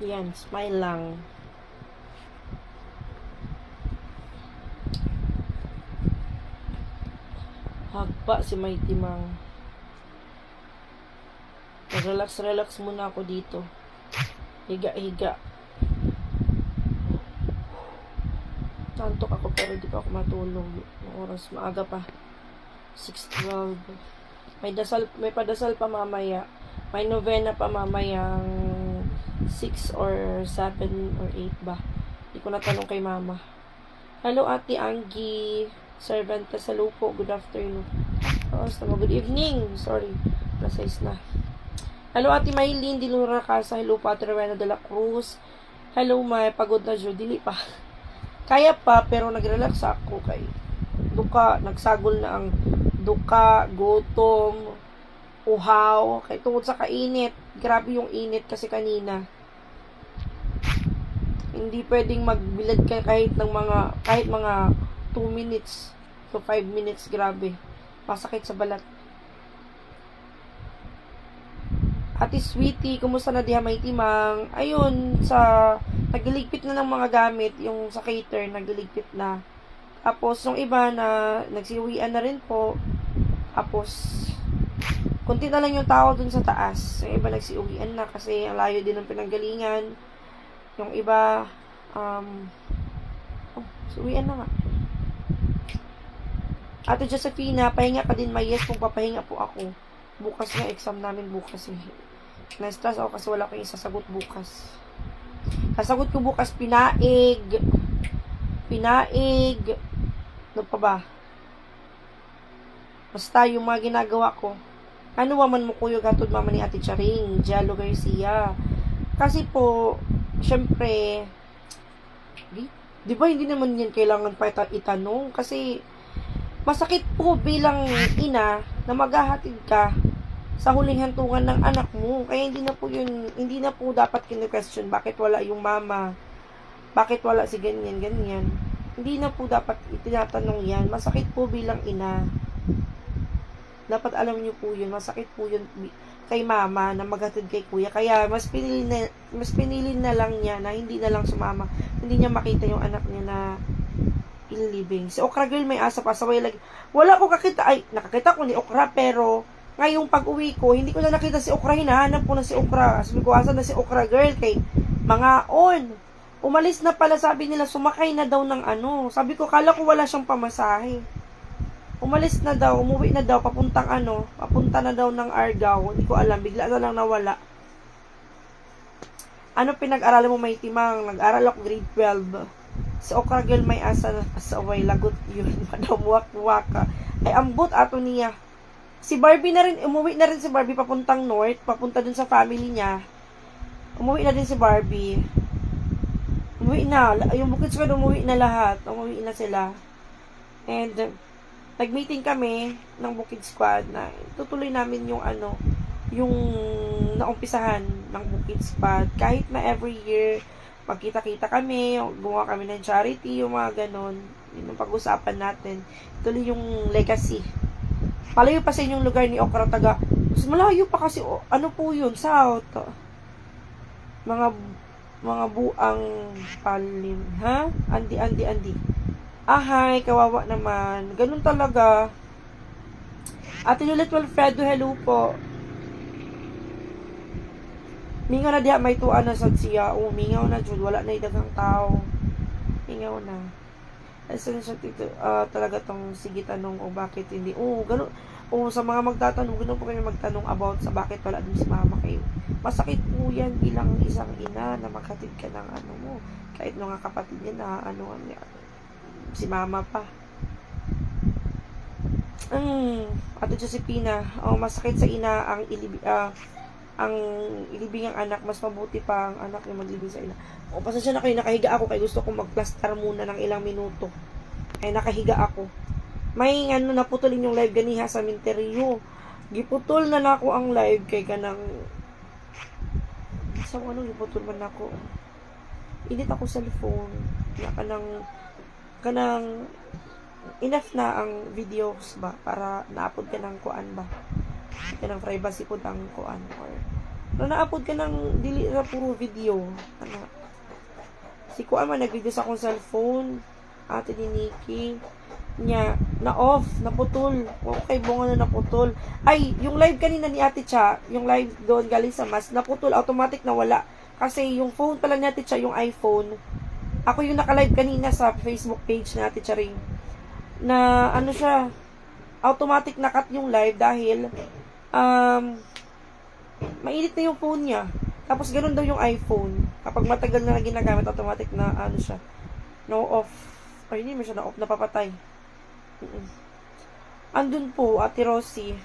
Yan, smile lang. Hagpa si Mighty Mang. Relax muna ako dito. Higa. Tantok ako pero di pa ako matulog. Oras maaga pa. 6:12. May padasal pa mamaya. May novena pa mamayang 6 or 7 or 8 ba. Hindi ko natanong kay mama. Hello, Ate Angie. Servanta sa lupo. Good afternoon. Good evening. Sorry. Precise na. Hello, Ate Maylene. Dilura Casa. Hello, Ate Rowena de la Cruz. Hello, may pagod na Diyo. Dili pa. Kaya pa, pero nag-relax ako kay duka. Nagsagol na ang duka, gutom, uhaw. Kay tungod sa kainit. Grabe yung init kasi kanina. Hindi pwedeng magbilad ka kahit mga 2 minutes to 5 minutes. Grabe. Masakit sa balat. Ate Sweetie, kumusta na diha Mighty Mang? Ayun, nagliligpit na ng mga gamit, yung sa cater, nagliligpit na. Tapos, yung iba na nagsiuwian na rin po. Tapos, kunti na lang yung tao dun sa taas. Yung iba nagsiuwian na kasi ang layo din ng pinanggalingan. Yung iba, siuwian na nga. Ate Josefina, pahinga ka din, may yes kung papahinga po ako. Bukas nga, exam namin bukas eh. Na-stress ako kasi wala akong isasagot bukas. Sasagot ko bukas, pinaig. Ano pa ba? Basta yung mga ginagawa ko. Ano waman mo kuyo gatod mama ni Ate Charing, Jalo Garcia. Kasi po, syempre, di ba hindi naman yan kailangan pa itanong? Kasi, masakit po bilang ina na maghahatid ka sa huling hantungan ng anak mo. Kaya hindi na po dapat kinu-question bakit wala yung mama, bakit wala si ganyan. Hindi na po dapat itinatanong yan. Masakit po bilang ina. Dapat alam niyo po yun. Masakit po yun kay mama na maghatid kay kuya. Kaya mas pinili na lang niya na hindi na lang sumama. Hindi niya makita yung anak niya na living. Si Okra girl may asa pa sa way lagi. Wala ko nakakita ko ni Okra pero ngayong pag-uwi ko, hindi ko na nakita si Okra, hinahanap ko na si Okra. Sabi ko, asan na si Okra girl? Kay mga umalis na pala, sabi nila, sumakay na daw ng Sabi ko, kala ko wala siyang pamasahe. Umalis na daw, umuwi na daw, papunta na daw ng Argao. Hindi ko alam, bigla na lang nawala. Ano pinag-aralan mo, Mighty Mang? Nag-aral ako grade 12. Si Okra girl may asa na pasaway, lagot yun. Madamuwak-waka. Ay, ambot ato niya. Si Barbie na rin, umuwi na rin si Barbie papuntang north, papunta dun sa family niya. Umuwi na din si Barbie. Umuwi na. Yung Bukid Squad, umuwi na lahat. Umuwi na sila. And, nag-meeting kami ng Bukid Squad na tutuloy namin yung yung naumpisahan ng Bukid Squad. Kahit na every year, magkita-kita kami, gumawa kami ng charity, yung mga ganon. Yun ang pag-usapan natin. Tuloy yung legacy. Malayo pa sa inyong lugar ni Okra taga. Mas malayo pa kasi, ano po yun, south. Mga buang palim. Ha? Andi. Ahay, kawawa naman. Ganun talaga. Ate Yulit Wilfredo, hello po. Mingaw na diha, may tuan na sa siya. Mingaw na, Jud. Wala na idagang tao. Mingaw na. Asan siya talaga tong sige tanong o bakit hindi. Ganun. Sa mga magtatanong, ganun po kayo magtanong about sa bakit wala din si mama kayo. Masakit po yan bilang isang ina na maghatid ka ng mo. Kahit mga kapatid niya na si mama pa. Ate Josepina, masakit sa ina ang ilibing ang anak, mas mabuti pa ang anak na maglibing sa ina. Pasensya na kayo, nakahiga ako kaya gusto kong magplastar muna ng ilang minuto. Ay nakahiga ako. May naputulin yung live ganiha sa minteryo. Giputol na nako ang live kay kanang giputol man nako. Init ako sa cellphone. Na kanang enough na ang videos ba para na-upload ka ng kuan ba. Kanang privacy po ang kuan or Na-upload ka ng dili na puro video. Ano? Si Kuan man nag-video sa akong cellphone. Ate ni Nikki. Nya, na-off, naputol. Okay, bunga na naputol. Ay, yung live kanina ni Ate Cha, yung live doon galing sa mas, naputol, automatic na wala. Kasi yung phone pala ni Ate Cha, yung iPhone, ako yung naka-live kanina sa Facebook page ni Ate Cha rin. Na, ano siya, automatic na-cut yung live dahil, mainit na yung phone niya. Tapos, ganun daw yung iPhone. Kapag matagal na ginagamit, automatic na, ano siya, no off. Ay, hindi mo siya na off, napapatay. Andun po, Ate Rosie.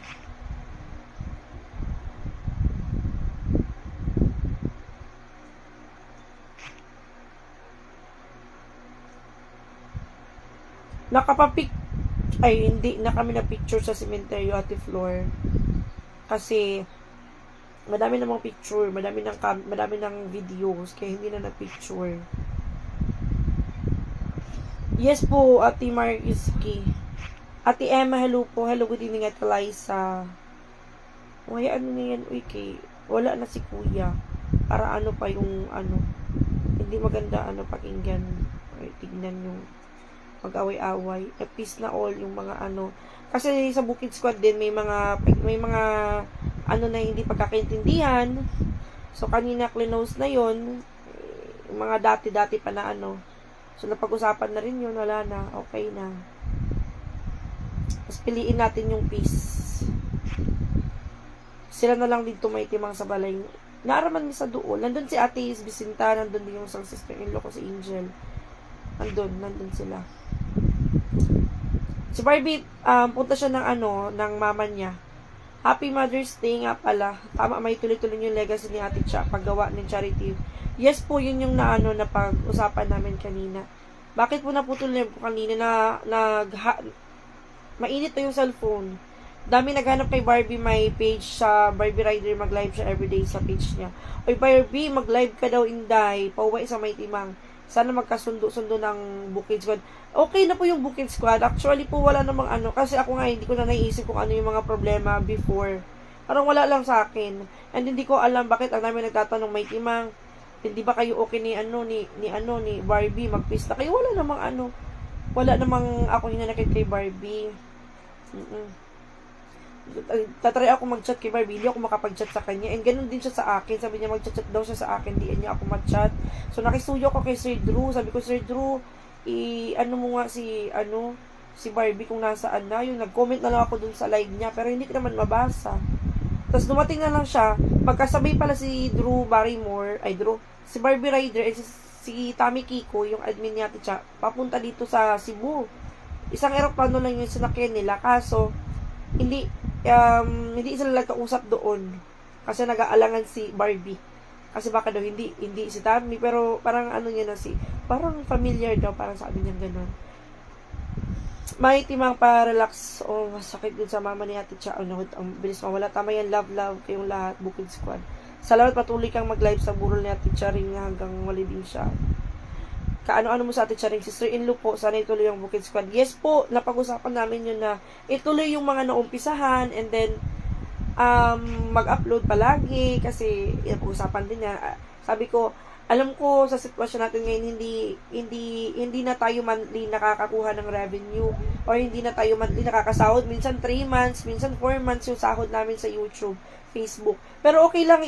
Nakapapik... Ay, hindi na kami na picture sa cementerio, Ate Flor. Kasi, madami namang picture, madami ng videos, kaya hindi na na-picture. Yes po, Ate Mariski. Ate Emma, hello po. Hello, good evening, Ate Liza. Uy, ano na yan? Uy, wala na si Kuya. Para ano pa yung, ano, hindi maganda, ano, pakinggan. Ay, tignan yung mag-away-away. Peace na all yung mga, ano. Kasi sa Bukid Squad din, may mga, ano na hindi pagkakaintindihan. So, kanina, close na yon, yung mga dati-dati pa na, ano. So, napag-usapan na rin yun. Wala na. Okay na. Tapos piliin natin yung peace. Sila na lang din tumaytimang sa balay. Naaraman mi sa doon. Nandun si Ate Bisinta, nandun din yung isang sister-in-law ko si Angel. Nandun sila. Si Barbie, punta siya ng ano, ng mama niya. Happy Mother's Day nga pala. Tama, may tuloy-tuloy yung legacy ni Ate Cha, paggawa ng charity. Yes po, yun yung na pag-usapan namin kanina. Bakit po naputol na po kanina mainit na yung cellphone. Dami naghanap kay Barbie, may page sa Barbie Rider, mag-live siya everyday sa page niya. Oy Barbie, mag-live ka daw inday, pauwi sa may timang. Sana magkasundo-sundo ng Bukid Squad. Okay na po yung Bukid Squad. Actually po wala namang ano, kasi ako nga hindi ko na naiisip kung ano yung mga problema before. Parang wala lang sa akin. And hindi ko alam bakit ang dami nagtatanong may timang. Hindi ba kayo okay ni Barbie, mag-peace na kayo? Wala namang ako hinanakit kay Barbie. Tatry ako mag-chat kay Barbie, hindi ako makapag-chat sa kanya, and ganun din siya sa akin. Sabi niya mag-chat daw siya sa akin, di niya ako mag-chat. So nakisuyo ko kay Sir Drew, sabi ko, Sir Drew, ano mo nga si Barbie kung nasaan na. Yung nag-comment na lang ako dun sa live niya, pero hindi ko naman mabasa. Tapos dumating na lang siya, magkasabay pala si si Barbie Rider, and si Tammy Kiko, yung admin niya, papunta dito sa Cebu. Isang eroplano lang yung sinakyan nila, kaso hindi sila nagkausap doon kasi nag-aalangan si Barbie, kasi baka daw hindi si Tammy, pero parang parang familiar daw, parang sabi niya gano'n. May timang pa-relax. Masakit din sa mama ni Ate Cha. Ang bilis mawala. Tama yan, love kayong lahat, Bukid Squad. Salamat, patuloy kang mag-live sa burol ni Ate Cha rin hanggang malibing siya. Kaano-ano mo sa Ate Cha rin, sister-in-law po, sana ituloy yung Bukid Squad. Yes po, napag-usapan namin yun na ituloy yung mga naumpisahan, and then mag-upload palagi kasi napag-usapan din na sabi ko, alam ko sa sitwasyon natin ngayon, hindi na tayo monthly nakakakuha ng revenue, or hindi na tayo monthly nakakasahod. Minsan 3 months, minsan 4 months yung sahod namin sa YouTube, Facebook. Pero okay lang,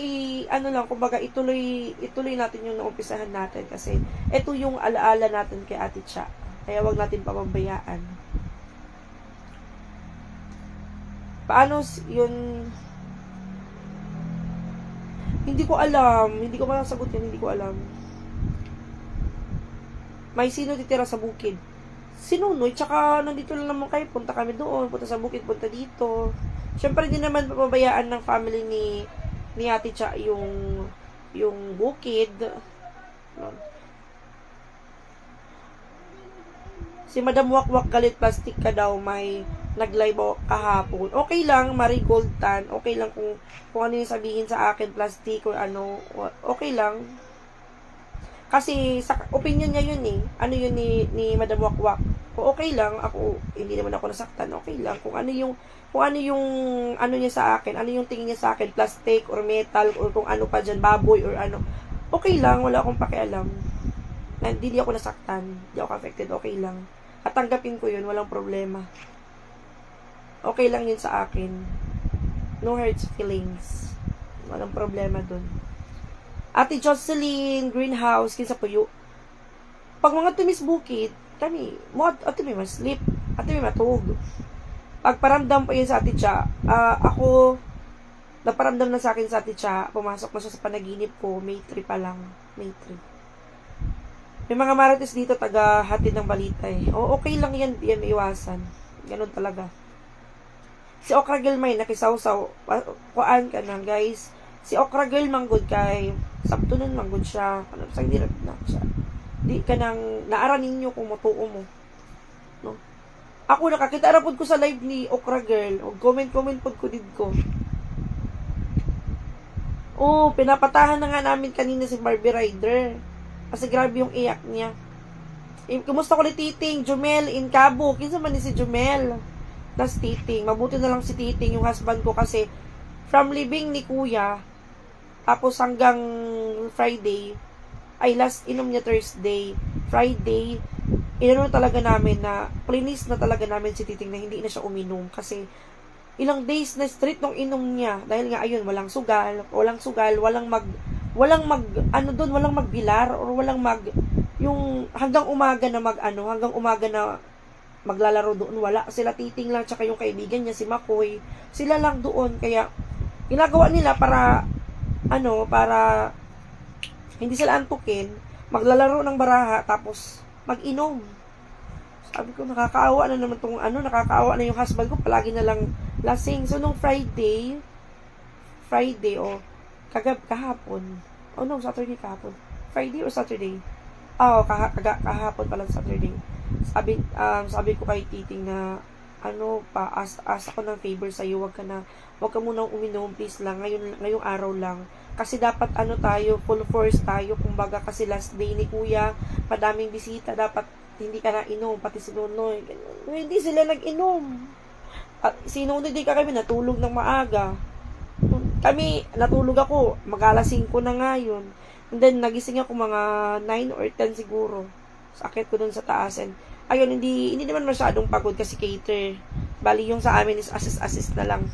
kumbaga ituloy natin yung naumpisahan natin, kasi ito yung alaala natin kay Ate Cha. Kaya wag natin pababayaan. Paano yun? Hindi ko alam. Hindi ko masasagot yan. Hindi ko alam. May sino titira sa bukid? Si Nunoy. Tsaka nandito lang naman kayo. Punta kami doon. Punta sa bukid. Punta dito. Siyempre din naman papabayaan ng family ni Ate Cha yung bukid. Si Madam Wakwak galit plastic ka daw, may nag-live kahapon. Okay lang, Marigold Tan. Okay lang kung ano yung sabihin sa akin, plastic or ano. Okay lang. Kasi sa opinion niya yun eh. Ano yun ni Madam Wakwak? Kung okay lang, ako, hindi naman ako nasaktan, okay lang. Kung ano yung ano niya sa akin, ano yung tingin niya sa akin, plastic or metal or kung ano pa dyan, baboy or ano, okay lang, wala akong pakialam. Hindi ako nasaktan, hindi ako affected, okay lang. At tanggapin ko yun, walang problema. Okay lang yun sa akin. No hurts feelings. Walang problema dun. Ate Jocelyn, Greenhouse, kinsa puyo. Pag mga tumis bukid, kami, mo ate may maslip, ate may matug. Pagparamdam pa yun sa ate Cha, ako, naparamdam na sa akin sa ate Cha, pumasok na siya sa panaginip ko, May 3 pa lang, May 3. May mga marites dito, taga-hatid ng balita eh. O, okay lang yan, yan may iwasan. Ganun talaga. Si Okra Girl may nakisawsaw, kuan ka na guys. Si Okra Girl manggod kay, sabto nun manggod siya, ano, sang dirap na siya. Di ka nang naara ninyo kung matuo mo. No? Ako nakakita ra pud ko sa live ni Okra Girl. Og comment pud ko didko. Oh, pinapatahan na nga namin kanina si Barbie Rider. Kasi grabe yung iyak niya. Kumusta ko ni Titing, Jumel in Cabo. Kinsa man ni si Jumel? Tas Titing. Mabuti na lang si Titing, yung husband ko kasi from living ni Kuya tapos hanggang Friday ay last inom niya Thursday, Friday, inano talaga namin na, plinis na talaga namin si Titing na hindi na siya uminom kasi ilang days na straight nung inom niya dahil nga ayun, walang sugal, walang magbilar or walang yung hanggang umaga na maglalaro doon, wala sila Titing lang tsaka yung kaibigan niya si Makoy, sila lang doon, kaya ginagawa nila para hindi sila antukin, maglalaro ng baraha, tapos mag-inom. Sabi ko, nakakaawa na naman nakakaawa na yung husband ko, palagi na lang lasing. So, nung Friday, kahapon, Saturday kahapon. Friday or Saturday? Kahapon pala Saturday. Sabi ko kay Titing na, ask ako ng favor sa'yo, wag ka munang uminom, please lang, ngayong araw lang. Kasi dapat tayo, full force tayo, kumbaga kasi last day ni Kuya, madaming bisita, dapat hindi ka na inom, pati si Nonoy. Hindi sila nag-inom. At si Nonoy din kami natulog ng maaga. Kami, natulog ako, mag-alas 5 na nga yun. And then, nagising ako mga 9 or 10 siguro. Sakit ko dun sa taas. And, ayun, hindi naman masyadong pagod kasi cater. Bali, yung sa amin is assist na lang.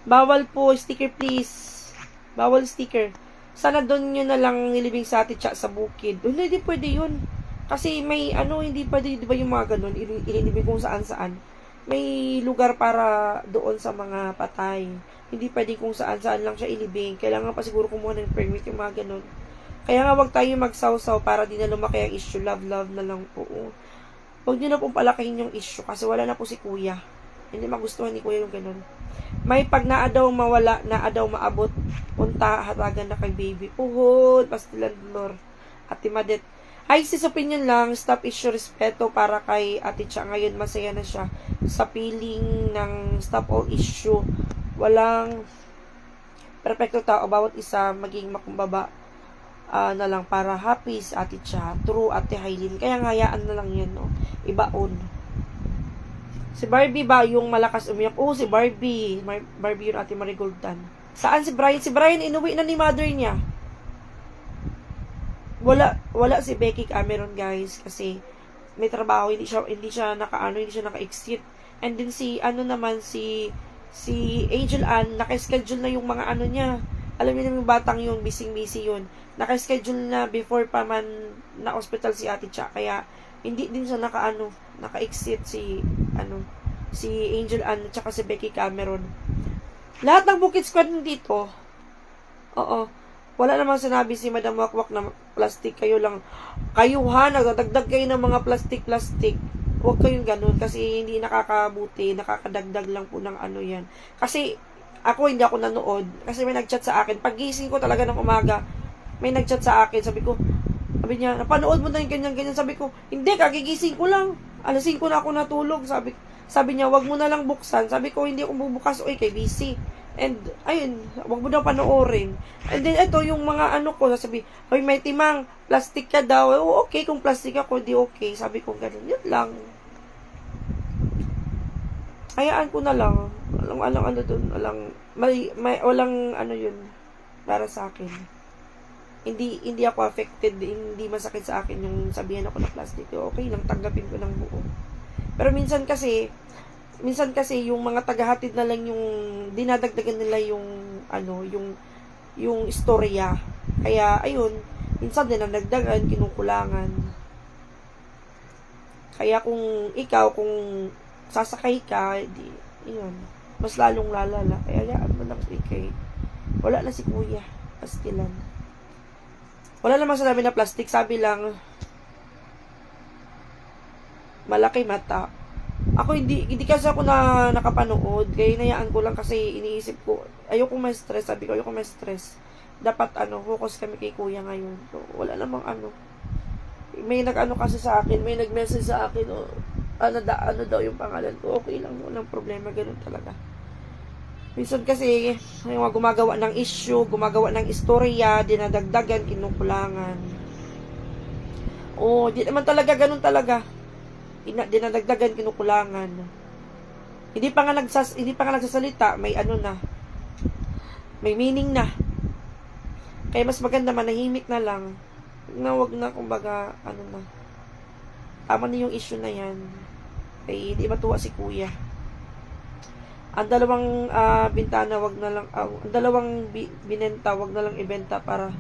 Bawal po, sticker please. Bawal sticker. Sana doon nyo na lang nilibing sa ati Cha sa bukid. Hindi pwede yun. Kasi may hindi pwede, di ba yung mga ganun, ililibing kung saan-saan. May lugar para doon sa mga patay. Hindi pwede kung saan-saan lang siya ilibing. Kailangan pa siguro kumuha ng permit yung mga ganun. Kaya nga wag tayo magsawsaw para di na lumaki ang issue. Love na lang po. Huwag nyo na pong palakihin yung issue kasi wala na po si Kuya. Hindi magustuhan ni Kuya yung ganun. May pag naadaw mawala, naadaw maabot, punta, hatagan na kay baby. Uhod, pastilan dolor. Ate Madet. Ay, sis opinion lang, stop issue, respeto para kay Ate Cha. Ngayon, masaya na siya sa feeling ng stop all issue. Walang perfecto tao, bawat isa maging makumbaba na lang para happy si Ate Cha. True, Ate Hailin. Kaya ngayaan na lang yan, no? Ibaon. Si Barbie ba yung malakas umiyak? Oo, si Barbie. Barbie yun, Ate Marigoldan. Saan si Brian? Si Brian, inuwi na ni mother niya. Wala si Becky Cameron, guys, kasi may trabaho, hindi siya naka-exit. And then si Angel Ann, naka-schedule na yung mga niya. Alam niyo na yung batang yun, busy yun. Naka-schedule na before pa man na hospital si Ate Cha, kaya hindi din siya naka-exit si Angel Ann at saka si Becky Cameron. Lahat ng Bukid Squad dito. Oo. Wala namang sinabi si Madam Wakwak na plastic kayo nagdagdag kayo ng mga plastic. Huwag kayong ganun kasi hindi nakakabuti, nakakadagdag lang po ng yan. Kasi ako hindi ako nanood kasi may nagchat sa akin. Pagising ko talaga ng umaga, may nagchat sa akin, sabi niya, napanood mo na yung ganyan. Sabi ko, hindi, kagigising ko lang. Alas 5 na ako natulog. Sabi niya, wag mo na lang buksan. Sabi ko, hindi ako bubukas. Kay busy. And, ayun, wag mo daw panoorin. And then, ito, yung mga ko, sabi, hoy, may timang, plastic ka daw. Okay, kung plastic ako, di okay. Sabi ko, ganun, yun lang. hayaan ko na lang. Walang ano dun, walang ano yun para sa akin. Hindi ako affected, hindi masakit sa akin yung sabihan ako na plastic. Okay lang, tanggapin ko ng buo. Pero minsan kasi yung mga tagahatid na lang yung dinadagdagan nila yung ano, yung istorya. Kaya ayun, minsan dinadagdagan, kinukulangan. Kaya kung sasakay ka, di, yun, mas lalong lalala. Kaya yaan mo lang ikay. Wala na si kuya, pastilan. Wala namang sinabi na plastic, sabi lang, malaki mata. Ako hindi kasi ako na nakapanood, kaya inayaan ko lang kasi iniisip ko, ayoko ma-stress, sabi ko, ayoko ma-stress. Dapat focus kami kay kuya ngayon. So, wala namang may nag-ano kasi sa akin, may nag-message sa akin, ano daw yung pangalan ko, okay lang, walang problema, ganun talaga. Minsan kasi, yung gumagawa ng issue, gumagawa ng istorya, dinadagdagan, kinukulangan. Di naman talaga, ganun talaga. Dinadagdagan, kinukulangan. Hindi pa nga nagsasalita, may may meaning na. Kaya mas maganda manahimik na lang. Wag na, kumbaga, tama na yung issue na yan. Kaya hindi matuwa si kuya. Ang dalawang bintana, wag na lang, ang dalawang binenta, wag na lang ibenta para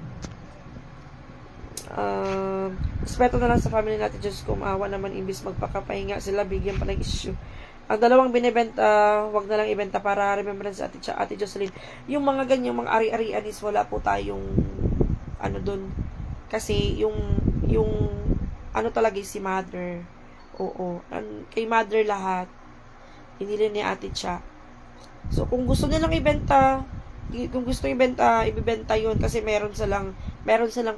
respeto na lang sa family natin. Diyos ko, maawa naman, imbis magpakapahinga sila, bigyan pa ng issue. Ang dalawang binibenta, wag na lang ibenta para remembrance sa Ate Jocelyn. Yung mga ganyang, mga ari-arian is wala po tayong dun. Kasi yung talaga si mother. Oo. Kay mother lahat. Hindi rin ni Ate Cha. So, kung gusto nilang ibenta, ibibenta yun kasi meron silang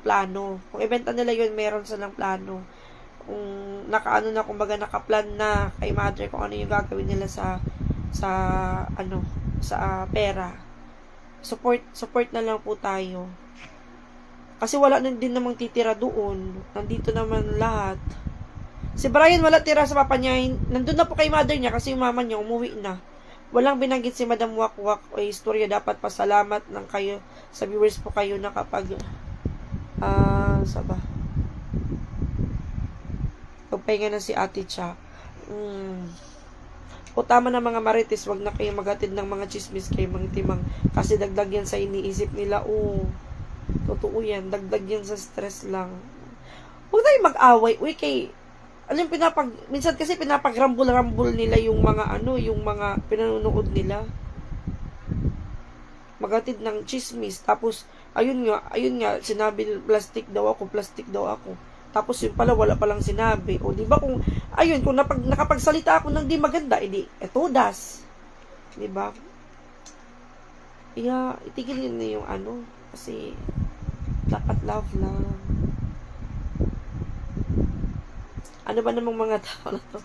plano. Kung ibenta nila yun, meron silang plano. Kung kumbaga nakaplan na kay mother kung ano yung gagawin nila sa pera. Support na lang po tayo. Kasi wala din namang titira doon. Nandito naman lahat. Si Brian wala tira sa papa niya. Nandun na po kay mother niya kasi yung mama niya umuwi na. Walang binanggit si Madam Wakwak o istorya. Dapat pasalamat ng kayo sa viewers po kayo na kapag pagpahinga na si Ate Cha. O tama na mga marites, wag na kayo magatid ng mga chismis kay Mang Timang kasi dagdag yan sa iniisip nila. Totoo yan, dagdag yan sa stress lang. Huwag tayo mag-away. Minsan kasi pinapagrambol-rambol nila yung mga yung mga pinanonood nila. Magatid ng chismis. Tapos, ayun nga, sinabi plastic daw ako. Tapos yun pala, wala palang sinabi. O, di ba kung nakapagsalita ako ng di maganda, edi, todas. Di ba? Itigil yun na yung kasi, dapat love lang. Ano ba namang mga tao na to?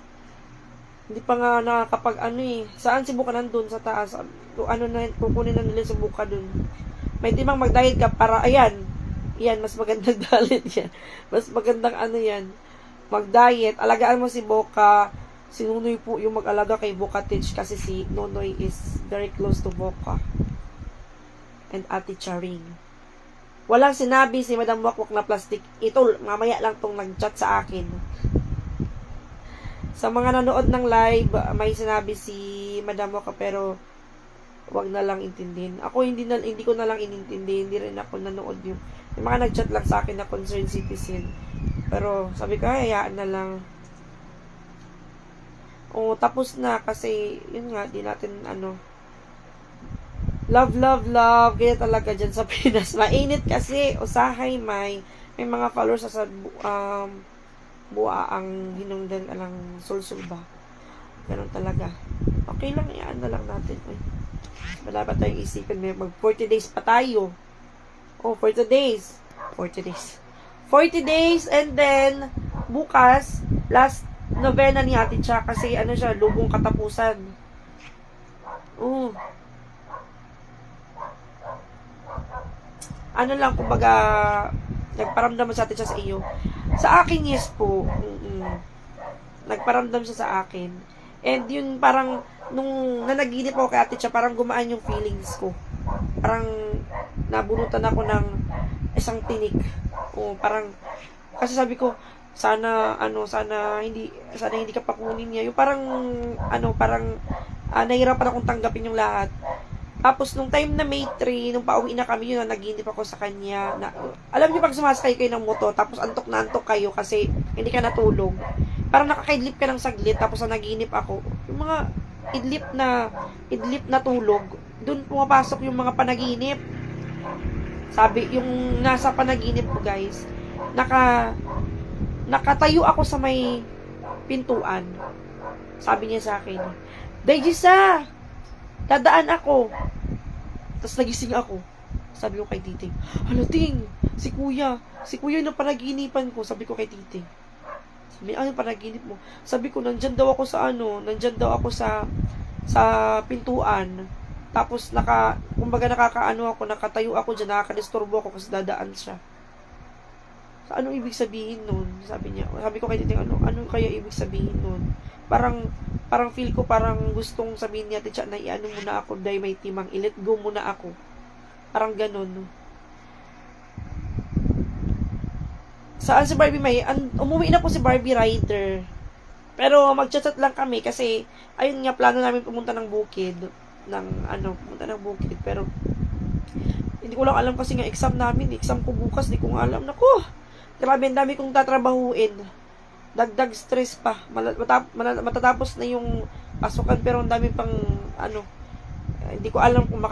Hindi pa nga nakakapag Saan si Buka nandun sa taas? Kukunin na nila si Buka dun. May timang mag-diet ka para, ayan, mas magandang dalit yan. Mas magandang yan. Mag-diet, alagaan mo si Buka. Si Nunoy po yung mag-alaga kay Buka Teach kasi si Nunoy is very close to Buka. And Ate Charing. Walang sinabi si Madam Wakwak na plastic. Ito, mamaya lang tong nag-chat sa akin. Sa mga nanood ng live, may sinabi si Madam Waka pero wag na lang intindihin. Ako hindi ko na lang inintindi, hindi rin ako nanood yung mga nag-chat lang sa akin na concerned citizen. Pero sabi ko, hayaan na lang. Tapos na kasi yun nga, di natin love. Kaya talaga dyan sa Pinas. Mainit kasi, usahay may mga followers sa buwa ang hinungdan alang sulsul ba. Ganun talaga. Okay lang, yan na lang natin. Wala ba tayong isipin? May mag 40 days pa tayo. 40 days. 40 days and then bukas, last novena ni Ate Cha kasi siya, lubong katapusan. Kumbaga, nagparamdam sa Ate Cha sa iyo. Sa akin, yes po. Nagparamdam siya sa akin. And yun parang nung nanaginip ako kay ate siya, parang gumaan yung feelings ko. Parang nabunutan ako ng isang tinik. O parang kasi sabi ko sana hindi ka pakunin niya. Yung parang nahirapan akong tanggapin yung lahat. Tapos, nung time na May 3, nung pauwi na kami, yun na naginip ako sa kanya. Alam niyo, pag sumasakay kayo ng motor, tapos antok na antok kayo kasi hindi ka natulog. Parang nakakaidlip ka ng saglit, tapos naginip ako. Yung mga idlip na tulog, dun pumapasok yung mga panaginip. Sabi, yung nasa panaginip ko, guys, nakatayo ako sa may pintuan. Sabi niya sa akin, Dayjisa, dadaan ako. Tapos nagising ako. Sabi ko kay Titing, hala Ting, si kuya yung panaginipan ko. Sabi ko kay Titing, sabi, ano panaginip mo? Sabi ko, nandyan daw ako sa pintuan. Tapos kumbaga nakatayo ako dyan, nakakadisturbo ako kasi dadaan siya. So, ano ibig sabihin nun? Sabi ko kay Titing, ano kaya ibig sabihin nun? Parang feel ko parang gustong sabihin niya, Ticha, na iano muna ako, dahil may timang, i-let go muna ako. Parang ganun. Saan si Barbie May? Umuwi na po si Barbie Rider. Pero mag-chat lang kami kasi, ayun nga, plano namin pumunta ng bukid. Pumunta ng bukid. Pero, hindi ko lang alam kasi nga exam namin. Exam ko bukas, hindi ko nga alam. Naku, grabe, ang dami kong tatrabahuin. Dagdag stress pa. Matatapos na yung pasukan pero ang dami pang hindi ko alam kung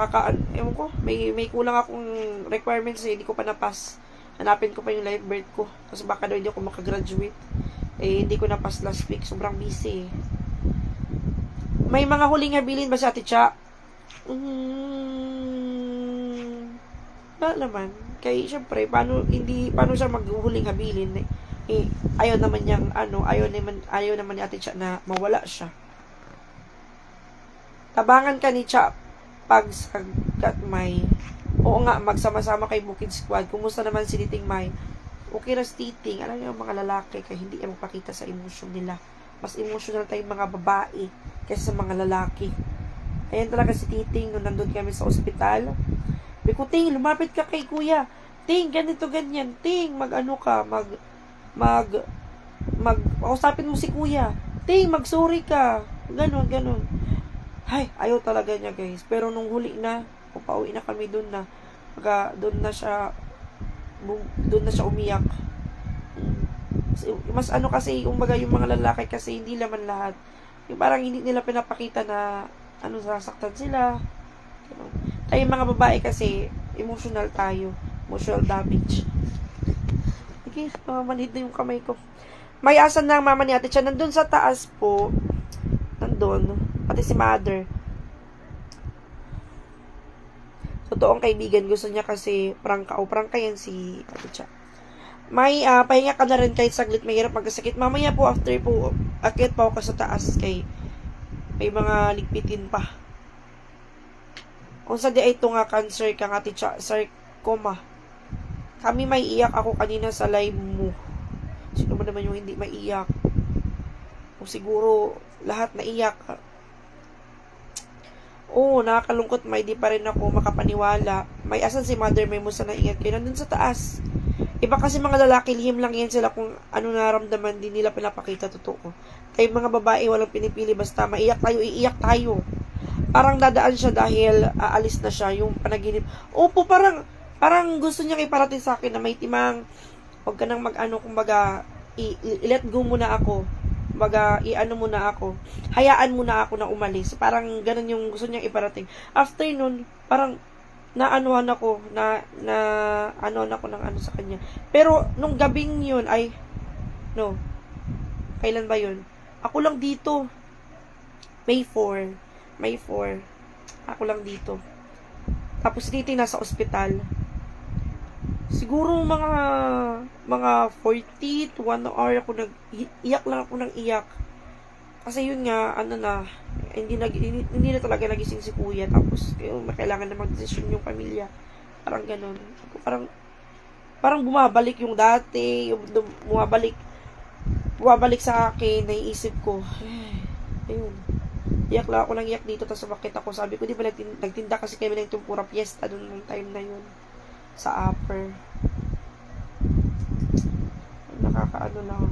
ewan ko, may kulang akong requirements hindi ko pa napas. Hanapin ko pa yung live birth ko kasi baka daw hindi ako makagraduate. Hindi ko napas last week. Sobrang busy. May mga huling habilin ba si Ate Cha? Wala naman. Kaya syempre, paano siya maghuhuling habilin? Ayaw naman ni Ate Cha na mawala siya. Tabangan ka ni Cha pag sagat May. Oo nga, magsama-sama kay Bukid Squad. Kumusta naman si Titing May? Okay na si Titing. Alam niyo, mga lalaki kaya hindi magpakita sa emosyon nila. Mas emotional tayong mga babae kaysa sa mga lalaki. Ayan talaga si Titing nung nandun kami sa ospital. Biko, Ting, lumapit ka kay kuya. Ting, ganito, ganyan. Ting, usapin mo si kuya. Ting, mag-sorry ka. Ganon. Ay, ayaw talaga niya, guys. Pero nung huli na, pauwi na kami doon na siya umiyak. Mas kasi, yung mga lalaki kasi, hindi naman lahat. Yung parang hindi nila pinapakita na, sasaktan sila. Tayo mga babae kasi, emotional tayo. Emotional damage. Okay, manhid na yung kamay ko. May asan na ang mama ni Ate Cha. Nandun sa taas po. Nandun. Pati si mother. Totoong kaibigan. Gusto niya kasi prangka yan si Ate Cha. May pahinga ka na rin kahit saglit mahirap magkasakit. Mamaya po after po, akit pa ako sa taas kay may mga ligpitin pa. Kung sa di ay ito nga cancer ka nga Ate Cha, sarcoma. Kami may iyak ako kanina sa live mo. Sino ba naman yung hindi maiyak? Kung siguro lahat naiyak. Nakakalungkot, may di pa rin ako makapaniwala. May asan si mother, may musa na ingat kayo. Nandun sa taas. Iba kasi mga lalaki, lihim lang yan sila kung ano naramdaman, di nila pinapakita totoo. Tayo mga babae, walang pinipili, basta maiyak tayo, iiyak tayo. Parang dadaan siya dahil aalis na siya, yung panaginip. Opo, parang gusto niya iparating sa akin na may timang, huwag ka nang kumbaga, i-let go muna ako. Kumbaga, muna ako. Hayaan muna ako na umalis. Parang ganun yung gusto niyang iparating. After nun, parang naanuhan ako ng sa kanya. Pero nung gabing yun kailan ba yun? Ako lang dito. May 4. Ako lang dito. Tapos dito nasa ospital. Siguro mga 40 to 1 hour ako iyak lang ako ng iyak. Kasi yun nga, hindi na talaga nagising si kuya. Tapos, kailangan na mag-desisyon yung pamilya. Parang ganun. Parang bumabalik yung dati, bumabalik sa akin, naiisip ko. Ayun. Iyak lang ako nang iyak dito, tapos bakit ako, sabi ko, di ba nagtinda kasi kami ng tempura fiesta doon ng time na yun, sa upper. Nakakaano lang.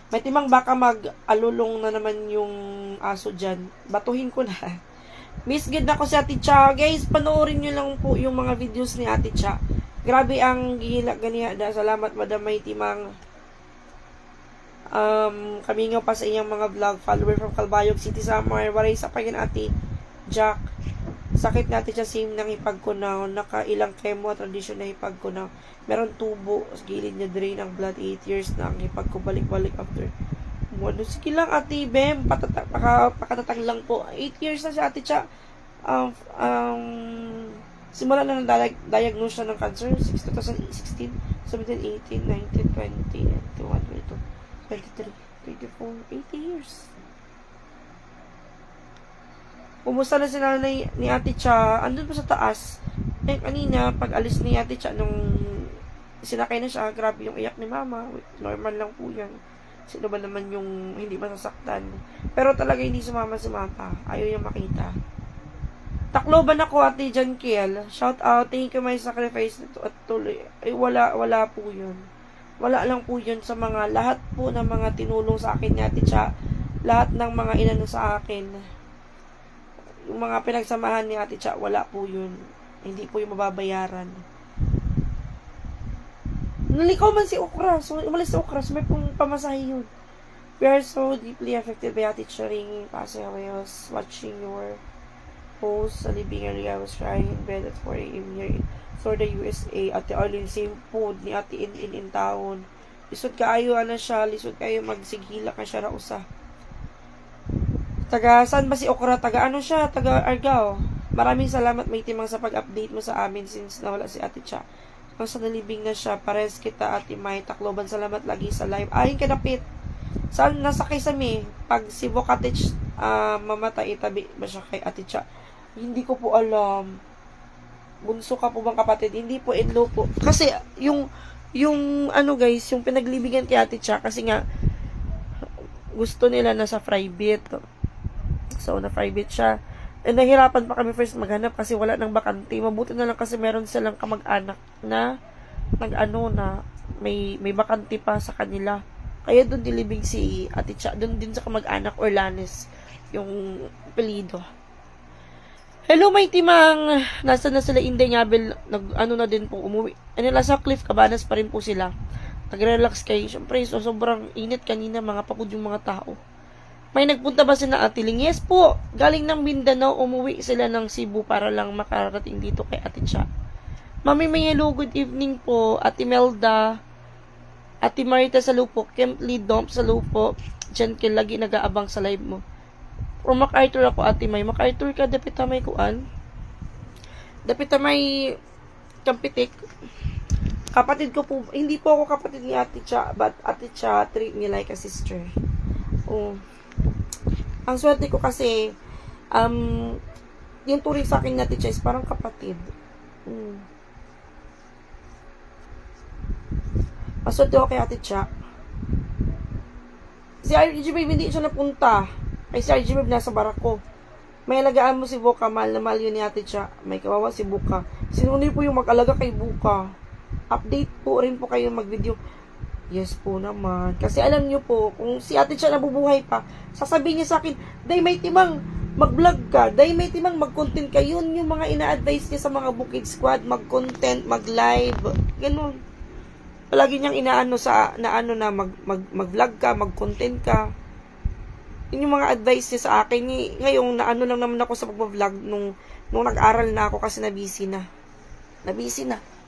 May timang baka mag-alulong na naman yung aso dyan. Batuhin ko na. Miss Gid na ko si Ate Cha. Guys, panoorin nyo lang po yung mga videos ni Ate Cha. Grabe ang gihila ganiya. Salamat, Madam May Timang. Kami nga pa sa iyang mga vlog. Follower from Calbayog City, Samar. Waray sa pagin Ate Jack. Sakit natin siya same ng ipagkunaw. Nakailang chemo tradisyon na ipagkunaw. Meron tubo. Gilid niya drain ang blood. 8 years na ang ipagkubalik-balik after. Ano, sige lang Ate Bem. Pakatatag lang po. 8 years na siya Ate Cha. Simula na ng diagnose siya ng cancer. 2016, 17, 18, 19, 20, 21, 22, 23, 24, 80 years. Kumusta na si nanay ni Ate Cha? Andun pa sa taas. Kanina, pag alis ni Ate Cha, nung sinakay na siya, grabe yung iyak ni Mama. Normal lang po yan. Sino ba naman yung hindi masasaktan? Pero talaga hindi sumama si Mama. Ayaw niya makita. Takloban ako, Ate Jan Kiel. Shout out. Thank you my sacrifice nito at tuloy. Ay, wala po yun. Wala lang po yun sa mga, lahat po ng mga tinulong sa akin ni Ate Cha. Lahat ng mga inano sa akin. Yung mga pinagsamahan ni Ate Cha, wala po yun. Hindi po yung mababayaran. Nalikaw man si Okras. So, umalis si Okras. May pong pamasahe yun. We are so deeply affected by Ate Cha ringing, passing away. I was watching your post sa living area. I was crying in bed at 4 a.m. here in Florida, USA. Ate Arlene, same food ni Ate in town. Lisod kaayo, ano siya. Lisod kayo magsigila ka siya rausa. Taga, saan ba si Okra? Taga ano siya? Taga Argao. Maraming salamat may timang sa pag-update mo sa amin since nawala si Ate Cha. Nasa nalibing na siya. Pares kita, Ate May. Takloban, salamat lagi sa live. Ay, kinapit. Saan nasa Kisame? Pag si Bocatich mamatay, itabi ba siya kay Ate Cha? Hindi ko po alam. Bunso ka po bang kapatid? Hindi po, inlo po. Kasi, yung ano guys, yung pinaglibigan kay Ate Cha, kasi nga, gusto nila na sa private. So, na private siya. And nahirapan pa kami first maghanap kasi wala nang bakante. Mabuti na lang kasi meron silang kamag-anak na nag-ano na may bakante pa sa kanila. Kaya doon dilibing si Ate Cha. Doon din sa kamag-anak Orlanes yung apelido. Hello, may timang. Nasa na sila Inday Ngabel. Ano na din po umuwi. Nila sa Cliff Cabanas pa rin po sila. Nag-relax kayo. Siyempre, sobrang init kanina mga pakod yung mga tao. May nagpunta ba sila Ate Ling? Yes po. Galing ng Mindanao, umuwi sila ng Cebu para lang makarating dito kay Ate Cha. Mami may hello, good evening po. Ate Melda, Ate Marita sa Lupo, Camp Lee Domp sa Lupo. Diyan kayo lagi nag-aabang sa live mo. From MacArthur ako, Ate May. MacArthur ka, dapita may kuan. Dapita may Kampitik. Kapatid ko po, hindi po ako kapatid ni Ate Cha, but Ate Cha treat me like a sister. Oh. Ang swerte ko kasi, yung turing sa akin ni Ate Cha is parang kapatid. Maswerte ako kay Ate Cha. Si RG Babe, hindi siya napunta. Ay, si RG Babe nasa barako. May alagaan mo si Buka, mahal na mahal yun ni Ate Cha. May kawawa si Buka. Sinunod po yung mag-alaga kay Buka. Update po rin po kayo mag-video. Yes po naman. Kasi alam nyo po, kung si Ate Cha nabubuhay pa, sasabihin niya sa akin, Day, may timang mag-vlog ka. Day, may timang mag-content ka. Yun yung mga ina-advise niya sa mga Bukid Squad, mag-content, mag-live. Ganun. Palagi niyang inaano sa, na mag-vlog ka, mag-content ka. Yun yung mga advice niya sa akin. Ngayon, naano lang naman ako sa pag-vlog nung nag-aral na ako kasi na-busy na.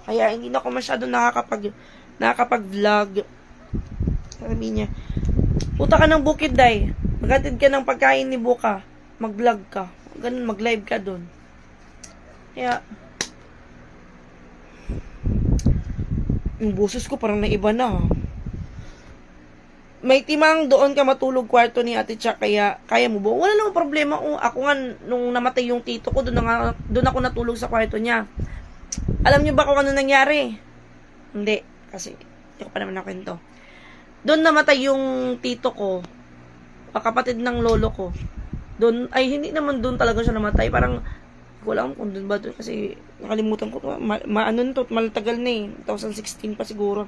Kaya hindi na ako masyado nakakapag-vlog. Sabi niya, puta ka ng bukid, Day. Maghatid ka ng pagkain ni Buka. Mag-vlog ka. Ganun, mag-live ka dun. Kaya, yung boses ko parang naiba na. May timang doon ka matulog kwarto ni Ate Cha, kaya kaya mo ba? Wala namang problema. Ako nga, nung namatay yung tito ko, doon ako natulog sa kwarto niya. Alam niyo ba kung ano nangyari? Hindi. Kasi, hindi ko pa naman nakwento. Doon namatay yung tito ko. kapatid ng lolo ko. Doon, ay hindi naman doon talaga siya namatay. Parang, wala akong kung doon ba doon kasi nakalimutan ko. Ano to, malatagal na eh. 2016 pa siguro.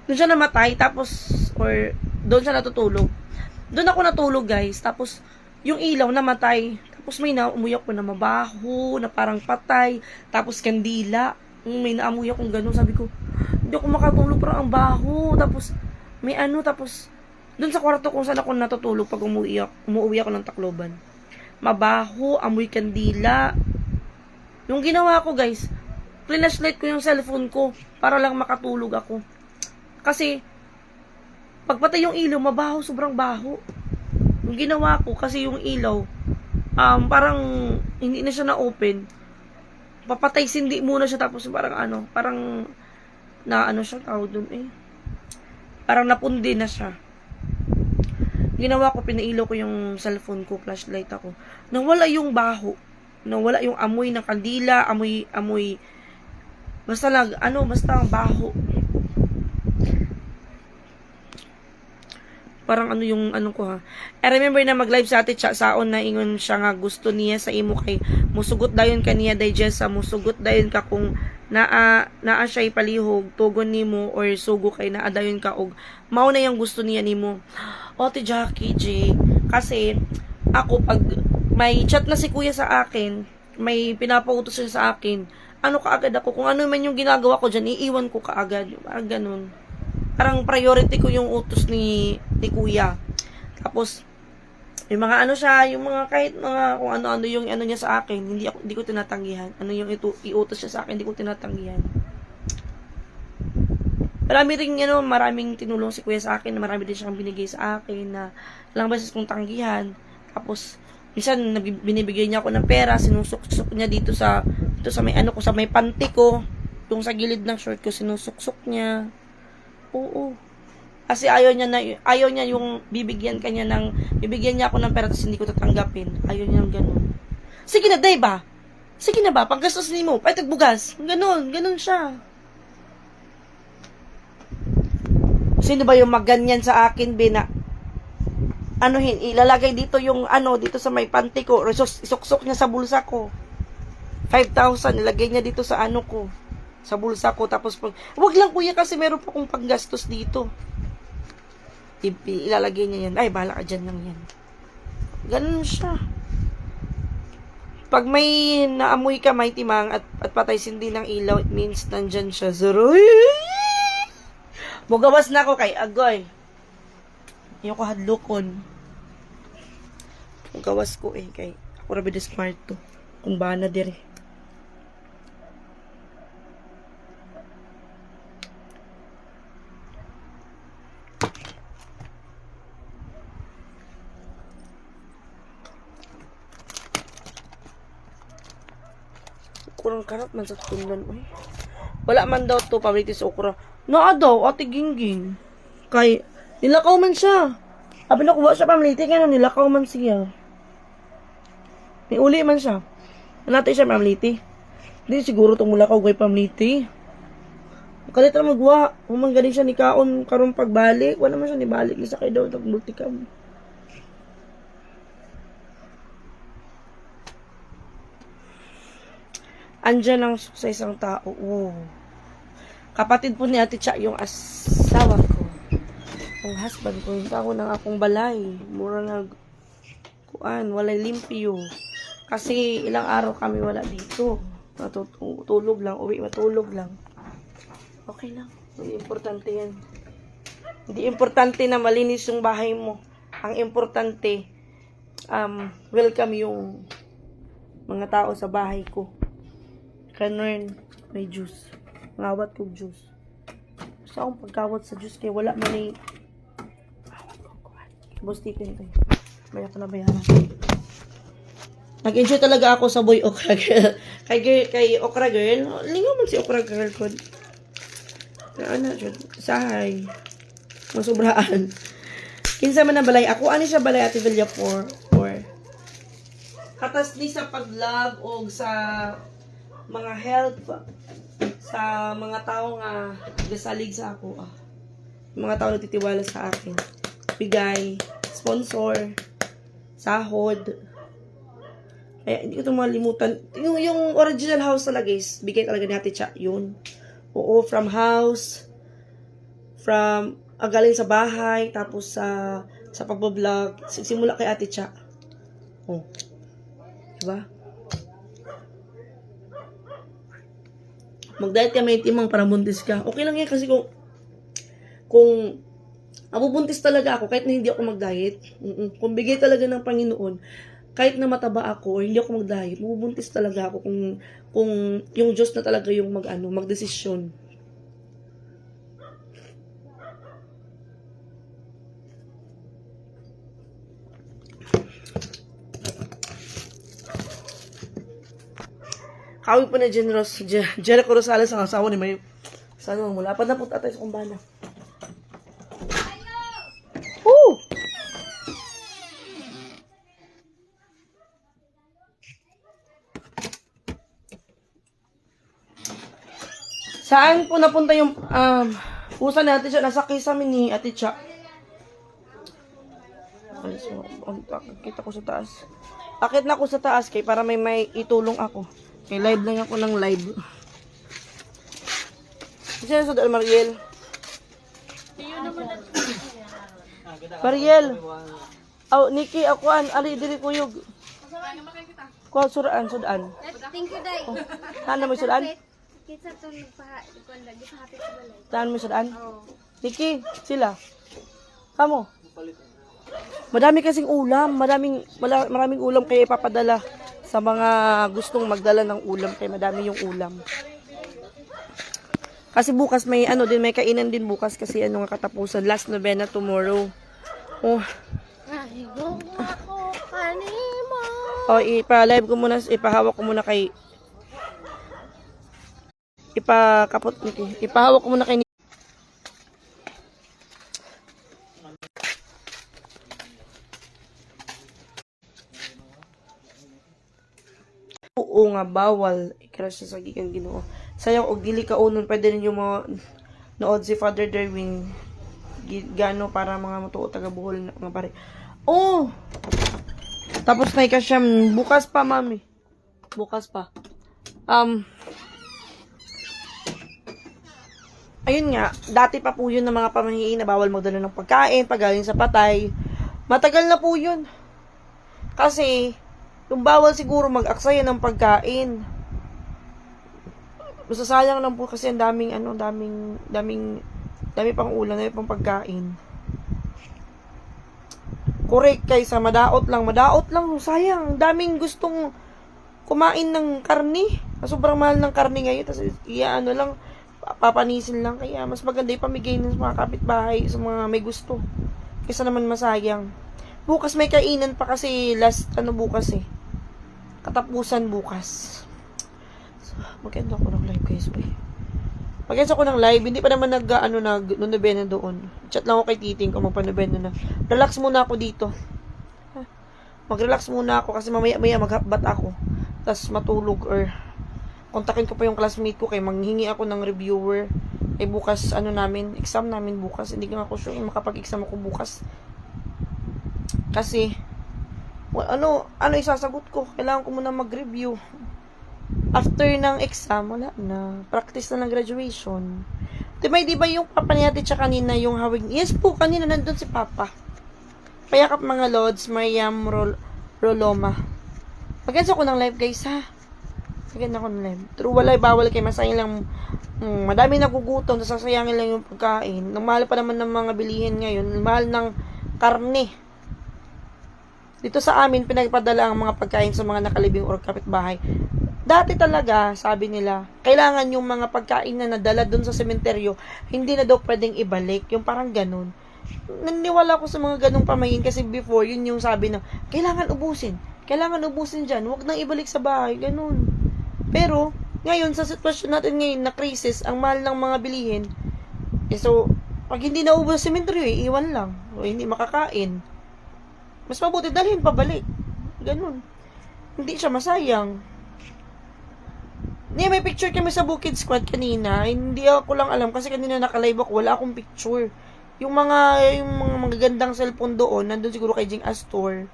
Doon siya namatay, tapos, or, doon siya natutulog. Doon ako natulog, guys. Tapos, yung ilaw namatay. Tapos may naamuy ako na mabaho, na parang patay. Tapos kandila. May naamuy akong ganun. Sabi ko, hindi ako makatulog, parang ang baho. Tapos, may ano, tapos, doon sa kwarto kung saan ako natutulog pag umuwi ako ng Tacloban. Mabaho, amoy kandila. Yung ginawa ko, guys, flashlight ko yung cellphone ko para lang makatulog ako. Kasi, pagpatay yung ilaw, mabaho, sobrang baho. Yung ginawa ko, kasi yung ilaw, parang hindi na siya na-open. Papatay, sindi muna siya, tapos parang na ano siya, tawag dun eh. Parang napundi na siya. Ginawa ko, pinailaw ko yung cellphone ko, flashlight ako. Nawala yung baho. Nawala yung amoy ng kandila, amoy, basta ang baho. Parang yung ko ha. I remember na mag-live sa ate saon na ingon siya nga gusto niya sa imo kay musugot dayon kaniya digest sa musugot dayon ka kung naa siya palihog tugon nimo or sugo kay naa dayon ka og mao na yung gusto niya nimo. Ote Jackie J, kasi ako pag may chat na si kuya sa akin, may pinapautos siya sa akin, kaagad ako kung ano man yung ginagawa ko diyan, iiwan ko kaagad. Parang ganun. Parang priority ko yung utos ni kuya. Tapos, yung mga yung mga kahit mga kung ano-ano yung niya sa akin, hindi ko tinatanggihan. Ano yung iutos siya sa akin, hindi ko tinatanggihan. Maraming tinulong si kuya sa akin, marami din siyang binigay sa akin na lang beses kong tanggihan. Tapos, minsan binibigay niya ako ng pera, sinusuk-suk niya dito sa may ko, sa may panty ko, yung sa gilid ng short ko, sinusuk-suk niya. Oo. Kasi ayaw niya yung bibigyan niya ako ng pera tapos hindi ko tatanggapin. Ayaw niya ng ganun. Sige na, day ba? Sige na ba? Panggastos ni mo, pa'y tagbugas. Ganun siya. Sino ba yung maganyan sa akin, na ilalagay dito yung dito sa may panty ko, isuksok niya sa bulsa ko. 5,000 ilagay niya dito sa ko, sa bulsa ko, tapos wag lang kuya kasi meron pa akong panggastos dito. Ilalagay niya yan. Ay, bahala ka dyan lang yan. Ganun siya. Pag may naamoy ka, may timang at patay sindi ng ilaw, it means nandyan siya. Zuroy! Mugawas na ako kay Agoy. Yung ko hadlokon. Mugawas ko kay ako rabi de smart to. Kung ba na dire. Kurang karap man sa tundan. Wala man daw to paborito sa okra. Naa daw, ate gingging. Kay, nilakaw man siya. Abi nakuha siya pamliti, kaya nilakaw man siya. May uli man siya. Nanatay siya pamliti. Hindi siguro itong mulakaw kay pamliti. Kalit na magwa. Humang galing siya ni Kaon karong pagbalik. Wala man siya ni balik. Lisa kayo daw, multicam. Andyan lang sa isang tao. Oh. Kapatid po ni Ate Cha yung asawa ko. Ang husband ko. Yung tao ng akong balay. Mura walay limpyo. Kasi ilang araw kami wala dito. Matulog lang. Uwi, matulog lang. Okay lang. Hindi importante yan. Hindi importante na malinis yung bahay mo. Ang importante, welcome yung mga tao sa bahay ko. Kanon, may juice. Ngawat kong juice. Gusto akong pagkawat sa juice kaya wala man ay boss tipin tayo. Maya ko na bayaran. Nag-enjoy talaga ako sa boy okra girl. kay okra girl. Lingaw man si okra girl ko. Sahay. Masubraan. Kinsa man na balay. Ako ani siya balay Ate Villa 4. Katas ni sa pag-love o sa mga health sa mga tao nga gasalig sa ako. Mga tao nagtitiwala sa akin. Bigay sponsor, sahod. Kaya hindi ko ito malimutan. Yung original house talaga guys, bigay talaga ni Ate Cha, yun. Oo, from house, galing sa bahay, tapos sa pagbablog, simula kay Ate Cha. Oh. Diba? Mag-diet ka, may timang para buntis ka. Okay lang yan kasi kung mabubuntis talaga ako, kahit na hindi ako mag-diet, kung bigay talaga ng Panginoon, kahit na mataba ako, or hindi ako mag-diet, mabubuntis talaga ako kung yung Diyos na talaga yung magdesisyon. Kawin pa na Jericho Rosales ang asawa ni May. Sana mula pa na punta tayo sa kumbana. Woo! Saan po napunta yung pusa ni Ate Cha? Nasa kisame ni Ate Cha. Kita ko sa taas. Akit na ako sa taas kay para may itulong ako. Kay live lang ako ng live. Sino sa Mariel? Mariel. Nikki, ako ali diri kuyog. Kuha sudan. Thank you, Day. Saan mo sudan? Kita to nagpahapit sa balay. Saan mo sudan? Oo. Nikki, sila. Kamo. Madami kasing ulam, maraming ulam kaya ipapadala sa mga gustong magdala ng ulam kaya madami yung ulam. Kasi bukas may may kainan din bukas kasi nga katapusan, last novena tomorrow. Oh. Naligo ako kanimo. Oh, ipa-live ko muna, ipahawak ko muna kay ipahawak ko muna kay oo nga, bawal. Crush sa gikan Ginoo. Sayang og dili ka unon, pwede ninyo mo nood si Father Derwin gano para mga matuo taga Bohol na mga pare. Oh! Tapos na ikasyam, bukas pa, mami. Bukas pa. Ayun nga, dati pa po yun ng mga pamahiin na bawal magdala ng pagkain, pagaling sa patay. Matagal na po yun. Kasi, yung bawal siguro mag-aksaya ng pagkain. Masasayang lang po kasi ang daming pang ulam, dami pang pagkain. Correct, kaysa madaot lang, sayang. Daming gustong kumain ng karne. Sobrang mahal ng karne ngayon. Tapos, papanisin lang. Kaya, mas maganda ipamigay ng mga kapitbahay sa mga may gusto. Kaysa naman masayang. Bukas may kainan pa kasi bukas eh. Katapusan bukas. So, mag-end ako ng live guys. Mag-end ako ng live. Hindi pa naman nag-nonobena doon. Chat lang ako kay Titing kung magpanobena na. Relax muna ako dito. Mag-relax muna ako kasi mamaya mag-hapbat ako. Tapos matulog or kontakin ko pa yung classmate ko kay manghingi ako ng reviewer. Bukas exam namin bukas. Hindi ko ako sure makapag-exam ako bukas. Kasi isasagot ko? Kailangan ko muna mag-review. After ng exam, wala na. Practice na ng graduation. Di ba yung papa ni Ate Cha kanina, yung hawig? Yes po, kanina nandun si papa. Payakap mga Lods, Mariam Roloma. Mag-gets ako ng live guys ha. Mag-gets ako ng live. True, bawal kay masayang lang. Madami nagugutom, sasayangin lang yung pagkain. Nang mahal pa naman ng mga bilihin ngayon. Mahal ng karne. Dito sa amin, pinagpadala ang mga pagkain sa mga nakalibing or kapitbahay. Dati talaga, sabi nila, kailangan yung mga pagkain na nadala dun sa sementeryo, hindi na daw pwedeng ibalik. Yung parang ganun. Naniwala ko sa mga ganung pamayin kasi before, yun yung sabi na, kailangan ubusin dyan, huwag nang ibalik sa bahay, ganun. Pero, ngayon, sa sitwasyon natin ngayon na crisis, ang mahal ng mga bilihin, so, pag hindi naubos sa sementeryo, iwan lang. O hindi makakain. Mas mabuti dalhin pabalik. Ganun. Hindi siya masayang. May picture kami sa Bukid Squad kanina. Hindi ako lang alam kasi kanina nakalive ako. Wala akong picture. yung mga magagandang cellphone doon, nandun siguro kay Jing Astor,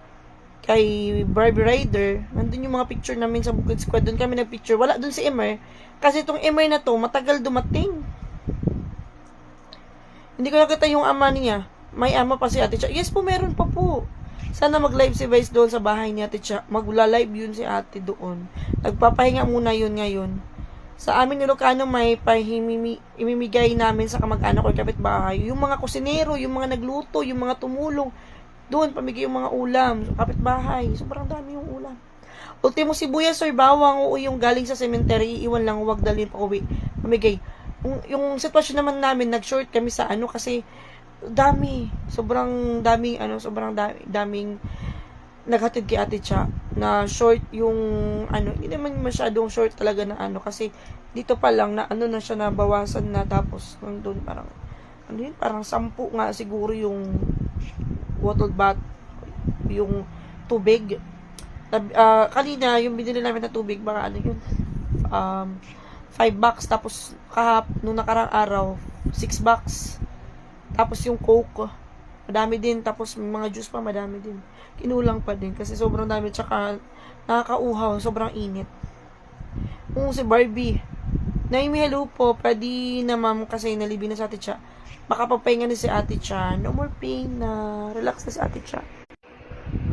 kay Barbie Rider, nandun yung mga picture namin sa Bukid Squad, doon kami nagpicture. Wala doon si Emer, kasi itong Emer na to, matagal dumating. Hindi ko nakita yung ama niya. May ama pa si Ate Cha. Yes po, meron pa po. Sana mag-live si Vice doon sa bahay ni Ate Cha. Magla-live yun si Ate doon. Nagpapahinga muna yun ngayon. Sa amin ni Lucano may imimigay namin sa kamag-anak ko kapitbahay. Yung mga kusinero, yung mga nagluto, yung mga tumulong. Doon, pamigay yung mga ulam. Kapitbahay. Sobrang dami yung ulam. Ultimo sibuyas or bawang, o yung galing sa cemetery, iiwan lang, huwag dalhin pa uwi. Pamigay. Yung sitwasyon naman namin, nag-short kami sa kasi dami. Sobrang daming naghatid kay Ate Cha na short yung hindi naman masyadong short talaga na kasi dito pa lang na na siya nabawasan na, tapos nandun parang 10 nga siguro yung bottled bath, yung tubig. Kanina yung binili namin na tubig, baka yun, $5, tapos nung nakarang araw $6. Tapos yung Coke madami din, tapos mga juice pa madami din, kinulang pa din kasi sobrang dami, tsaka nakakauhaw, sobrang init. Si Barbie Naimi, hello po, pwede na ma'am kasi nalibi na sa Ate Cha, makapapahinga na si Ate Cha, no more pain na, relax na si Ate Cha.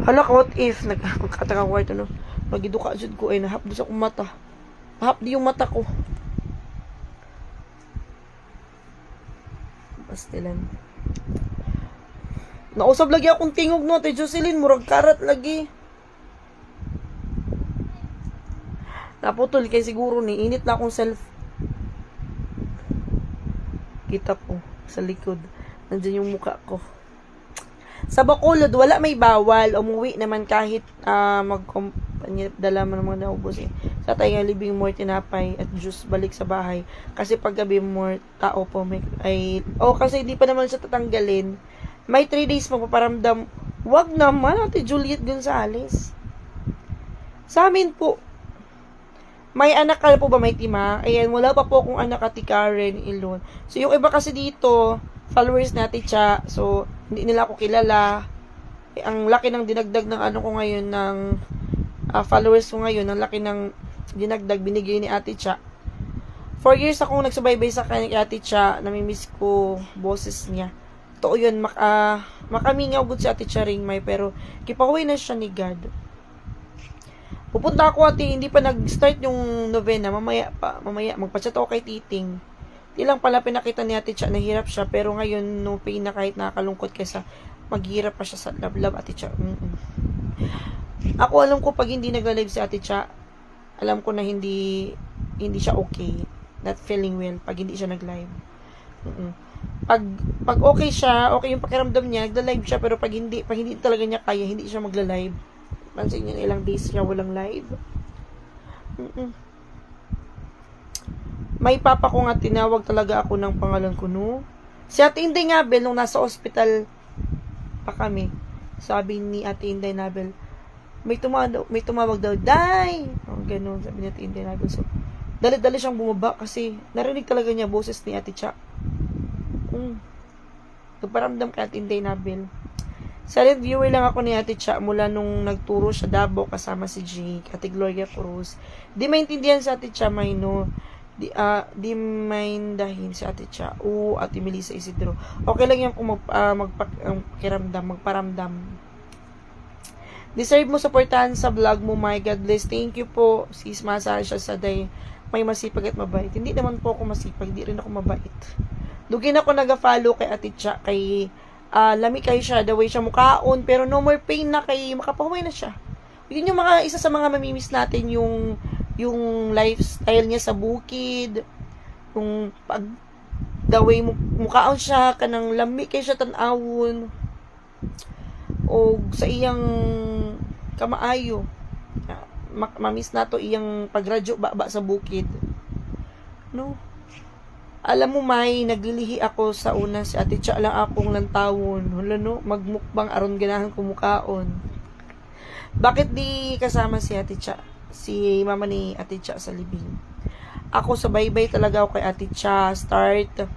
Hala, what if nagkataka ko magiduka jud ko ay nahapdo sa akong mata, mahapdi yung mata ko. Pastilan. Nausab lagi akong tingog no, Ate Jocelyn, murag karat lagi. Naputol kay siguro ni init na akong self. Kita ko sa likod. Nandiyan yung muka ko. Sa Bacolod, wala may bawal. Umuwi naman kahit magkumpanya, dala mo ng mga naubos eh. Sa tayo libing more tinapay at juice balik sa bahay. Kasi pag gabi more tao po kasi hindi pa naman siya tatanggalin. May 3 days mapaparamdam. Wag naman, Ate Juliet Gonzales. Sa amin po, may anak ka po ba, may tima? Ayan, wala pa po akong anak, Ate Karen Ilon. So, yung iba kasi dito, followers natin siya. So, hindi nila ako kilala. Ang laki ng dinagdag ng ko ngayon, ng followers ko ngayon, ang laki ng dinagdag binigay ni Ate Cha. 4 years akong nagsubaybay sa kanya kay Ate Cha. Namimiss ko boses niya. Totoo yun, makamingaw good si Ate Cha ring may, pero kipahuwi na siya ni God. Pupunta ako, ate, hindi pa nag-start yung novena, mamaya magpa-chat ako kay Titing. Di lang pala pinakita ni Ate Cha, nahirap siya, pero ngayon no pain na kahit nakakalungkot kaysa maghirap pa siya sa love, Ate Cha. Ako alam ko pag hindi nag-live si Ate Cha, alam ko na hindi siya okay, not feeling well pag hindi siya nag-live. Pag okay siya, okay yung pakiramdam niya, nagla-live siya, pero pag hindi talaga niya kaya, hindi siya magla-live. Pansin niyo, ilang days siya walang live. May papa ko nga tinawag talaga ako ng pangalan ko, no? Si Ate Inday Nabel, nung nasa ospital pa kami, sabi ni Ate Inday Nabel, may tumawag daw, Day! Ganun, sabi ni Ate Inday Nabel. So, dali-dali siyang bumaba kasi narinig talaga niya boses ni Ate Cha. Nagparamdam kay Ate Inday Nabel. Silent viewer lang ako ni Ate Cha mula nung nagturo siya Davao kasama si Jake, Ate Gloria Cruz. Di maintindihan si Ate Cha, di maindahin si Ate Cha. Ate Melissa Isidro. Okay lang yan kung magparamdam. Deserve mo supportahan sa vlog mo, my God bless. Thank you po, sis Masasha sa day. May masipag at mabait. Hindi naman po ako masipag, di rin ako mabait. Dugin ako nag-follow kay Ate Cha, kay lami kayo siya, the way siya mukhaon, pero no more pain na kay makapahuwi na siya. Yun yung isa sa mga mamimiss natin, yung lifestyle niya sa bukid, yung pag the way mukhaon siya, kanang lami kayo siya tanawon, o sa iyang kamaayo. Mamiss na to iyang pagradyo baba sa bukid. No? Alam mo, May, naglilihi ako sa una si Ate Cha lang akong lantawon. Hala, no? Magmukbang aron ganahan kumukaon. Bakit di kasama si Ate Cha? Si mama ni Ate Cha sa libing. Ako sa baybay talaga ako kay Ate Cha. Start.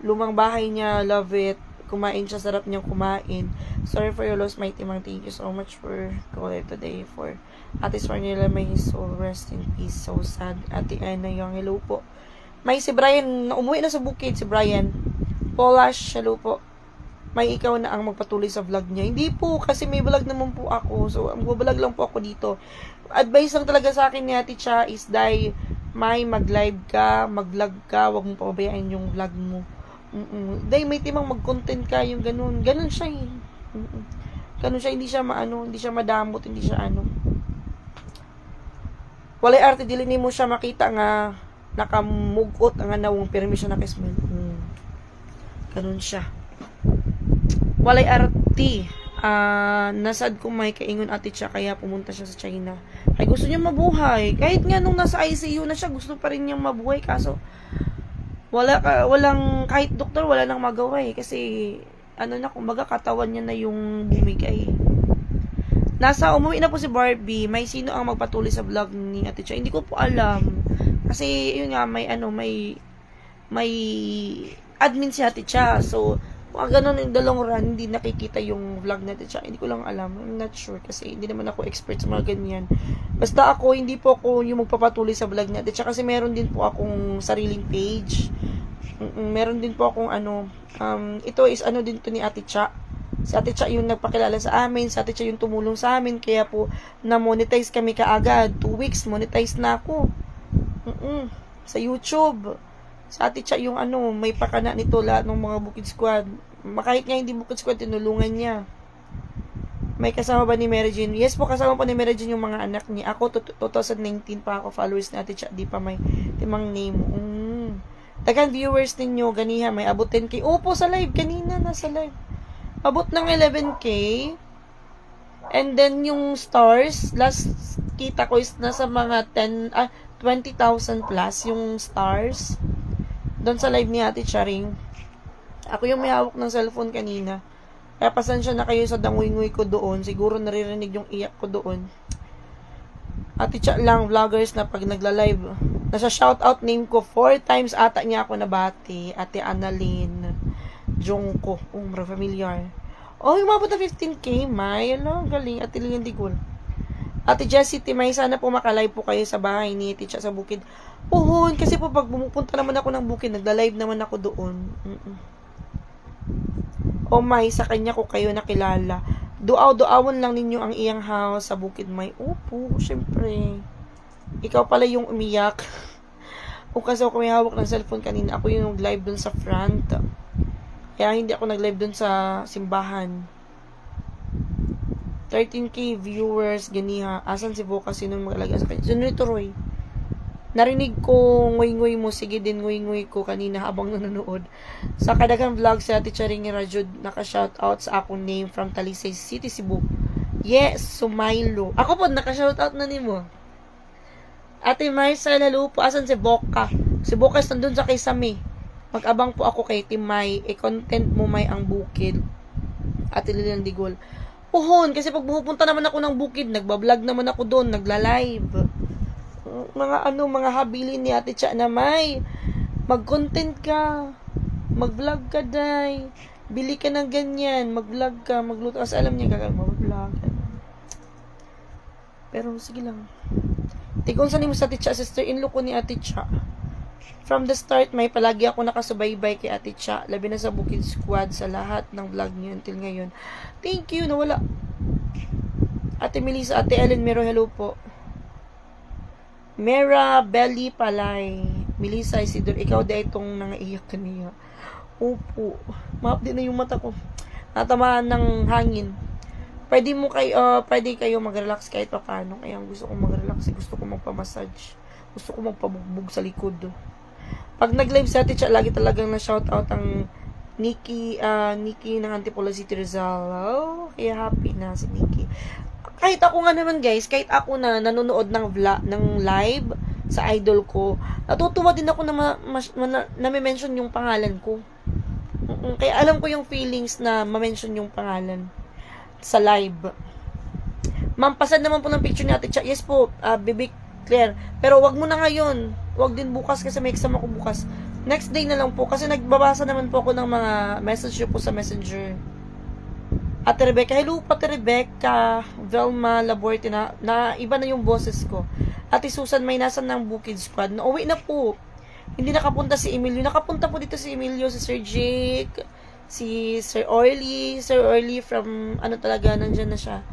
Lumang bahay niya, love it. kumain siya, sarap niyang kumain. Sorry for your loss, my Timang. Thank you so much for calling today. For Ate Swarnila, may his soul rest in peace. So sad. Ate Ana yung hello po. May si Brian, umuwi na sa bukid si Brian. Polash, hello po. May ikaw na ang magpatuloy sa vlog niya. Hindi po, kasi may vlog naman po ako. So, mag-vlog lang po ako dito. Advice lang talaga sa akin ni Ate Cha is dahil may mag-live ka, mag-vlog ka, wag mo pababayaan yung vlog mo. Dahil may timang mag-content ka, yung ganun. Ganun siya eh. Ganun siya, hindi siya hindi siya madamot, hindi siya walay arte, dili ni mo siya makita nga nakamugot ang anawang pirmi siya nakismil. Ganun siya. Walay arte. Nasad ko may kaingon Ate Cha, kaya pumunta siya sa China. Ay gusto niya mabuhay. Kahit nga nung nasa ICU na siya, gusto pa rin niyang mabuhay. Kaso, walang, kahit doktor, wala nang magawa eh. Kasi, kumbaga katawan niya na yung bumigay. Umuwi na po si Barbie. May sino ang magpatuloy sa vlog ni Ate Cha? Hindi ko po alam. Kasi, yun nga, may admin si Ate Cha. So, kung ganun in the long run, hindi nakikita yung vlog natin siya. Hindi ko lang alam. I'm not sure kasi hindi naman ako expert sa mga ganyan. Basta ako, hindi po ako yung magpapatuloy sa vlog natin siya kasi meron din po akong sariling page. Meron din po akong ito is din to ni Ate Cha. Si Ate Cha yung nagpakilala sa amin. Si Ate Cha yung tumulong sa amin. Kaya po, na-monetize kami kaagad. 2 weeks, monetize na ako. Sa YouTube. Sa Ate Cha yung may pakana nito lahat ng mga Bukid Squad. Kahit nga hindi Bukid Squad, tinulungan niya. May kasama ba ni Mary Jane? Yes po, kasama pa ni Mary Jane yung mga anak niya. Ako, 2019 pa ako followers ni Ate Cha. Di pa may timang name. Dagan viewers ninyo, ganiha, may abot 10k. Opo, sa live. Kanina, nasa live. Abot ng 11k. And then, yung stars, last kita ko is nasa mga 20,000 plus yung stars. Doon sa live ni Ate Charing. Ako yung may hawak ng cellphone kanina. Kaya pasensya na kayo sa danguy-nguy ko doon. Siguro naririnig yung iyak ko doon. Ate Cha lang, vloggers na pag nagla-live. Nasa shoutout name ko 4 times ata niya ako nabati. Ate Annalyn. Jongko. Familiar. Yung mabot na 15k, May. Galing. Ate Lilian Digul. Ate Jessie Timay, sana po makalive po kayo sa bahay ni Ate Cha sa Bukid. Puhon, kasi po pag bumupunta naman ako ng Bukid, nagla-live naman ako doon. May, sa kanya ko kayo nakilala. Duaw-duawon lang ninyo ang iyang house sa Bukid May. Opo, syempre. Ikaw pala yung umiyak. Kasi ako may hawak ng cellphone kanina. Ako yung nag-live doon sa front. Kaya hindi ako nag-live doon sa simbahan. 13k viewers, ganiha. Asan si Boca? Sino mag-alaga sa kanya? Sunod ito, Roy. Narinig ko, ngoy-ngoy mo. Sige din, ngoy-ngoy ko kanina habang nanonood. Sa kadagang vlog sa Ate Charing Rajud, naka-shoutout sa akong name from Talisay City, Cebu. Yes, Sumailo. Ako po, naka-shoutout na nimo. Ate Marcel, hello po. Asan si Boca? Si Boca is nandun sa Kisame. Mag-abang po ako kay Timay. E-content mo may ang Bukid. Ate Lilian Digol. Puhon, kasi pag pupunta naman ako ng Bukid, nagbablog naman ako doon, nagla-live. Mga habilin ni Ate Cha na may mag-content ka, mag-vlog ka, day. Bili ka ng ganyan, mag-vlog ka, magluto. Kasi alam niya gagawin mo, mag-vlog. Pero, sige lang. Tikon sa nimo sa Ate Cha, sister-in-law ko ni Ate Cha. From the start, may palagi ako nakasubaybay kay Ate Cha. Labi na sa Bukid Squad, sa lahat ng vlog niyo until ngayon. Thank you, nawala. Ate Melissa, Ate Ellen Mero, hello po. Mera Belly Palay. Melissa Isidor, ikaw di itong nangaiyak kaniya. Opo. Maap din na yung mata ko. Natamaan ng hangin. Pwede kayo mag-relax kahit pa paano. Kaya gusto kong mag-relax. Gusto kong magpa-massage. Gusto kong magpabugbog sa likod. Pag nag-live sa Ate Cha, lagi talagang na-shoutout ang Nikki ng Antipolo City Rizal. Kaya happy na si Nikki. Kahit ako nga naman guys, kahit ako na nanonood ng live sa idol ko, natutuwa din ako na ma-mention yung pangalan ko. Kaya alam ko yung feelings na ma-mention yung pangalan sa live. Mampasad naman po ng picture ni Ate Cha. Yes po, Bibi Claire. Pero wag mo na ngayon. Wag din bukas kasi may exam ako bukas. Next day na lang po, kasi nagbabasa naman po ako ng mga message po sa Messenger. Ate Rebecca, hello Ate Rebecca, Velma Laborte na iba na yung boses ko. Ate Susan, may nasan ng Bukid Squad. Nauwi na po. Hindi nakapunta si Emilio. Nakapunta po dito si Emilio, si Sir Jake, si Sir Orly. Sir Orly from, ano talaga, nandyan na siya.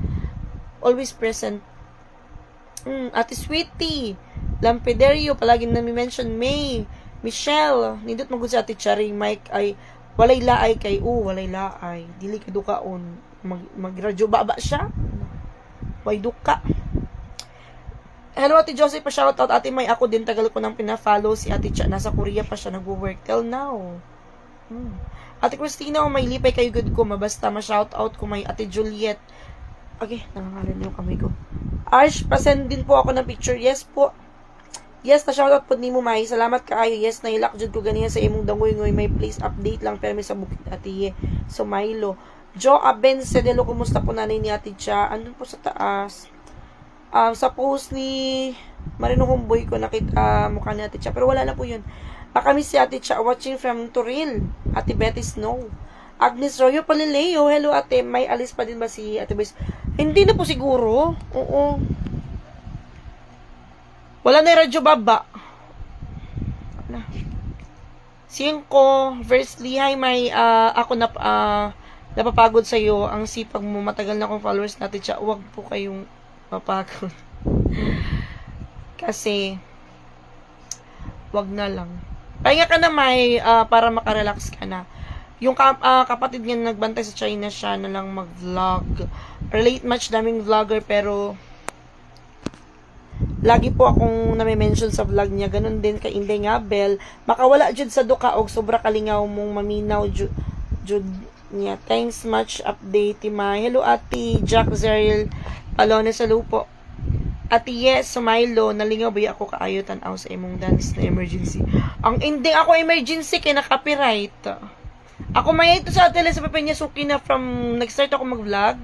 Always present. Ate Sweetie, Lampederio, palagi nami-mention May, Michelle, nindot magud si Ate Charing, Mike ay walay laay kay walay laay. Dili ka dukaon. Magradyo baba siya. Way duka. Hello Ate Josie, pa shoutout Ate May. Ako din tagal ko nang pina-follow si Ate Cha. Nasa Korea pa siya nagwo-work till now. Ate Christina, may lipay kayo good ko. Mabasta ma-shoutout ko may Ate Juliet. Okay, nangangalan yung kamay ko. Arch, pasend din po ako ng picture. Yes po. Yes, na shoutout po ni mo, May. Salamat kaayo. Yes, nailak jud ko ganiya sa imong dangoy-ngoy. May place update lang pero may sa bukid Ate. So, Milo. Jo Aben, Sedelo, kumusta po nanay ni Ate Cha? Andun po sa taas. Sa post ni Marino Homeboy ko nakita mukha ni Ate Cha. Pero wala na po yun. Kami si Ate Cha watching from Turil. Ate Betty Snow. Agnes Royo Palileo. Hello Ate. May alis pa din ba si Ate Bes? Hindi na po siguro. Oo. Wala na yung radyo baba. Wala. 5. Firstly, hi may ako na napapagod sa iyo. Ang sipag mo, matagal na akong followers natin siya. Huwag po kayong mapagod. Kasi wag na lang. Pahinga ka na may para makarelax ka na. Yung kapatid niya nagbantay sa China, siya na lang mag-vlog. Late match daming vlogger pero lagi po akong nami-mention sa vlog niya. Ganun din kay Inday nga, Bel. Makawala jud sa duka og sobra kalingaw mong maminaw jud niya. Thanks much update, ma. Hello, Ate Jack Zeriel Palones. Hello po. Ate Yes, Sumailo. Nalingaw ba ako kaayo tanaw sa imong dance na emergency? Ang ending ako emergency kay na-copyright. Ako may ito sa tele sa Pepe niya suki na from nag-start ako mag-vlog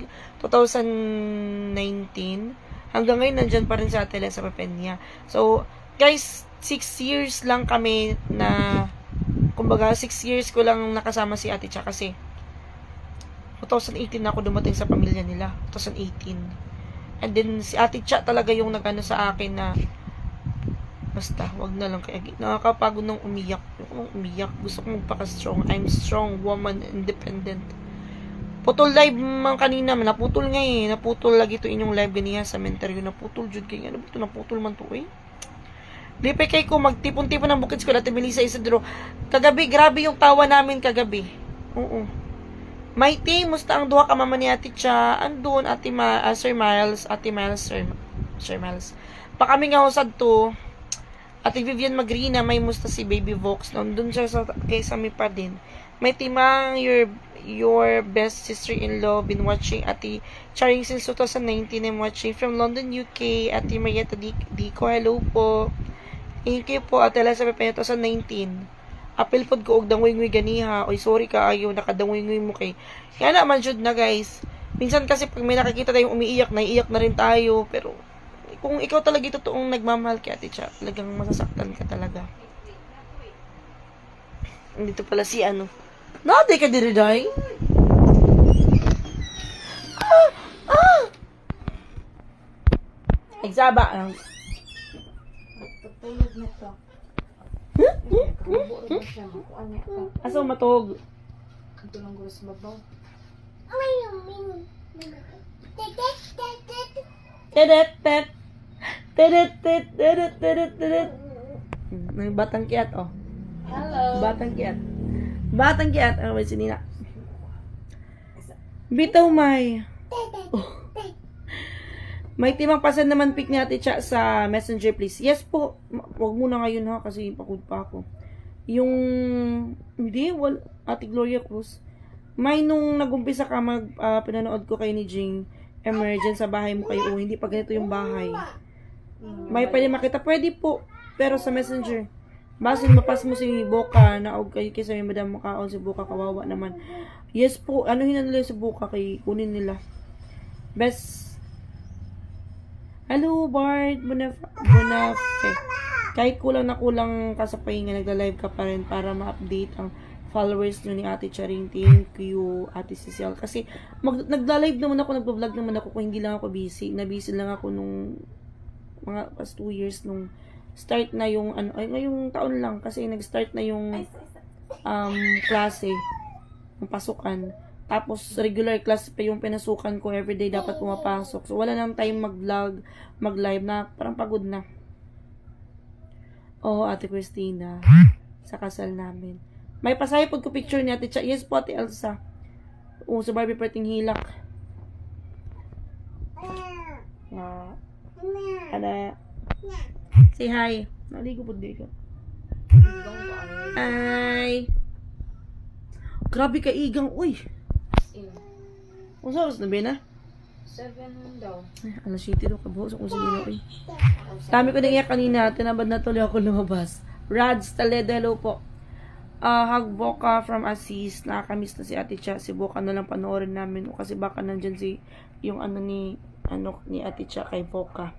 2019. Hanggang ngayon, nandyan pa rin sa tele sa Papenya. So, guys, 6 years lang kami na, kumbaga, 6 years ko lang nakasama si Ate Cha kasi 2018 na ako dumating sa pamilya nila. 2018. And then, si Ate Cha talaga yung nagano sa akin na basta, wag na lang kaya. Nakakapagod nang umiyak. Gusto ko magpaka-strong. I'm strong woman, independent. Putol live man kanina, naputol nga eh. Naputol lagi to inyong live ganiya sa cemetery. Naputol jud kay ano ba ito? Naputol man to eh. Lipe kay ko magtipon-tipon ng Bukid Squad Ate Melissa Isidro. Kagabi, grabe yung tawa namin kagabi. Oo. Mighty, musta ang duha ka mama ni Ate Cha? Andun, Sir Miles. Sir Miles. Pa kami nga usad to. Ate Vivian Magrina, may musta si Baby Vox. Nandun siya kay Sami pa din. May timang your best sister-in-law been watching Ate Charing since 2019. I'm watching from London, UK. Ate Marietta Dico, hello po. Thank you po, Ate Elizabeth Peña, 2019. Apil pod ko og dangoy-ngoy ganiha. Oy, sorry ka, ayaw nakadangoy-ngoy mo kay. Kaya naman jud na guys. Minsan kasi pag may nakikita tayong umiiyak, naiiyak na rin tayo. Pero kung ikaw talaga totoong nagmamahal kay Ate Cha, talagang masasaktan ka talaga. Dito pala si ano. Nade ka diri day? Exaba ang. Tutulog na to. Aso matog. Ito lang gusto sa babaw. Tedet. May batang kiat oh. Hello. Batang kiat. May sinina. Bitaw may. Oh. May timang pasan naman pic ni Ate Cha sa Messenger please. Yes po. Wag muna ngayon ha kasi pakod pa ako. Yung hindi Ate Gloria Cruz. May nung nagumpisa ka pinanood ko kay ni Jing emergent sa bahay mo kayo. Hindi pa ganito yung bahay. May pwede makita. Pwede po. Pero sa Messenger. Basin mapas mo si Boka na og kay sa madam makaon si Boka kawawa naman. Yes po. Ano hinanila si Boka kay kunin nila. Best. Hello Bart Bonafe. Kahit kulang na kulang ka sa pahinga, nagla-live ka pa rin para ma-update ang followers nyo ni Ate Charing. Thank you, Ate Cecile. Kasi, nagla-live naman ako, nagpa-vlog naman ako kung hindi lang ako busy. Na-busy lang ako nung mga past 2 years nung start na yung, ngayong taon lang. Kasi nag-start na yung klase, yung pasukan. Tapos, regular class pa yung pinasukan ko. Everyday dapat pumapasok. So, wala nang time mag-vlog, mag-live na. Parang pagod na. Oo, Ate Christina. Sa kasal namin. May pasayapod ko picture ni Ate Cha. Yes po, Ate Elsa. Oo, sa Barbie Parting Hilak. Ada. Say hi. Naligo po dito. Hi. Grabe ka igang. Uy. Kung sa oras na ba na? 7 daw. Ay, alas 7 daw kabuhos ako sa gino. Dami ko na iyak kanina. Tinabad na tuloy ako lumabas. Rads Toledo, hello po. Hug Boca from Assis. Nakakamiss na si Ate Cha. Si Boca na lang panoorin namin. Kasi baka nandyan si yung ni Ate Cha kay Boca.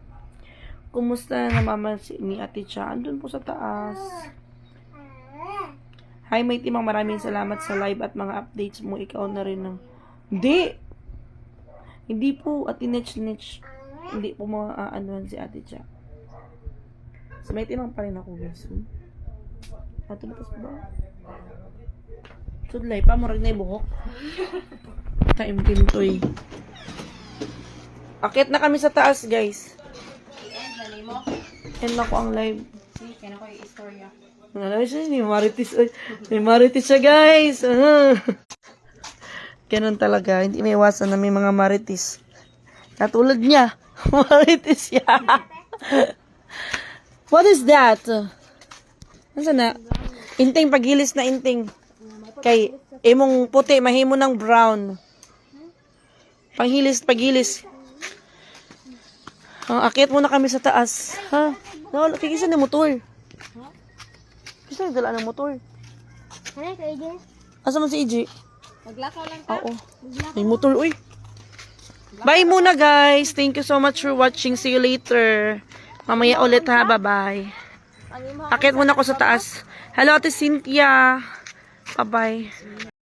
Kumusta na mama ni Ate Cha? Andun po sa taas. Hi, may timang maraming salamat sa live at mga updates mo. Ikaw na rin ng... Hindi po, Ate Nech. Hindi po mga anuhan si Ate Cha. So, may timang pa rin ako, guys. Ato na tas ba? Sudlay pa, marag na ibuhok. Time pintoy. Akit na kami sa taas, guys. End na ko ang live. Kaya na ko yung istorya. Ano siya? May maritis. May maritis siya, guys. Ganun talaga. Hindi may iwasan na may mga maritis. Katulad niya. Maritis siya. What is that? Ano na? Inting, pagilis na inting. Kay, imong puti, mahimo ng brown. Panghilis, pagilis. Akit muna kami sa taas. Ha? No, kikisa na motor. Gusto yung dala ng motor. Ano ka, AJ? Asa man si EJ? Maglakaw lang ka. Oo. May motor, uy. Bye muna, guys. Thank you so much for watching. See you later. Mamaya ulit, ha. Bye-bye. Akit muna ako sa taas. Hello, Ate Cynthia. Bye-bye.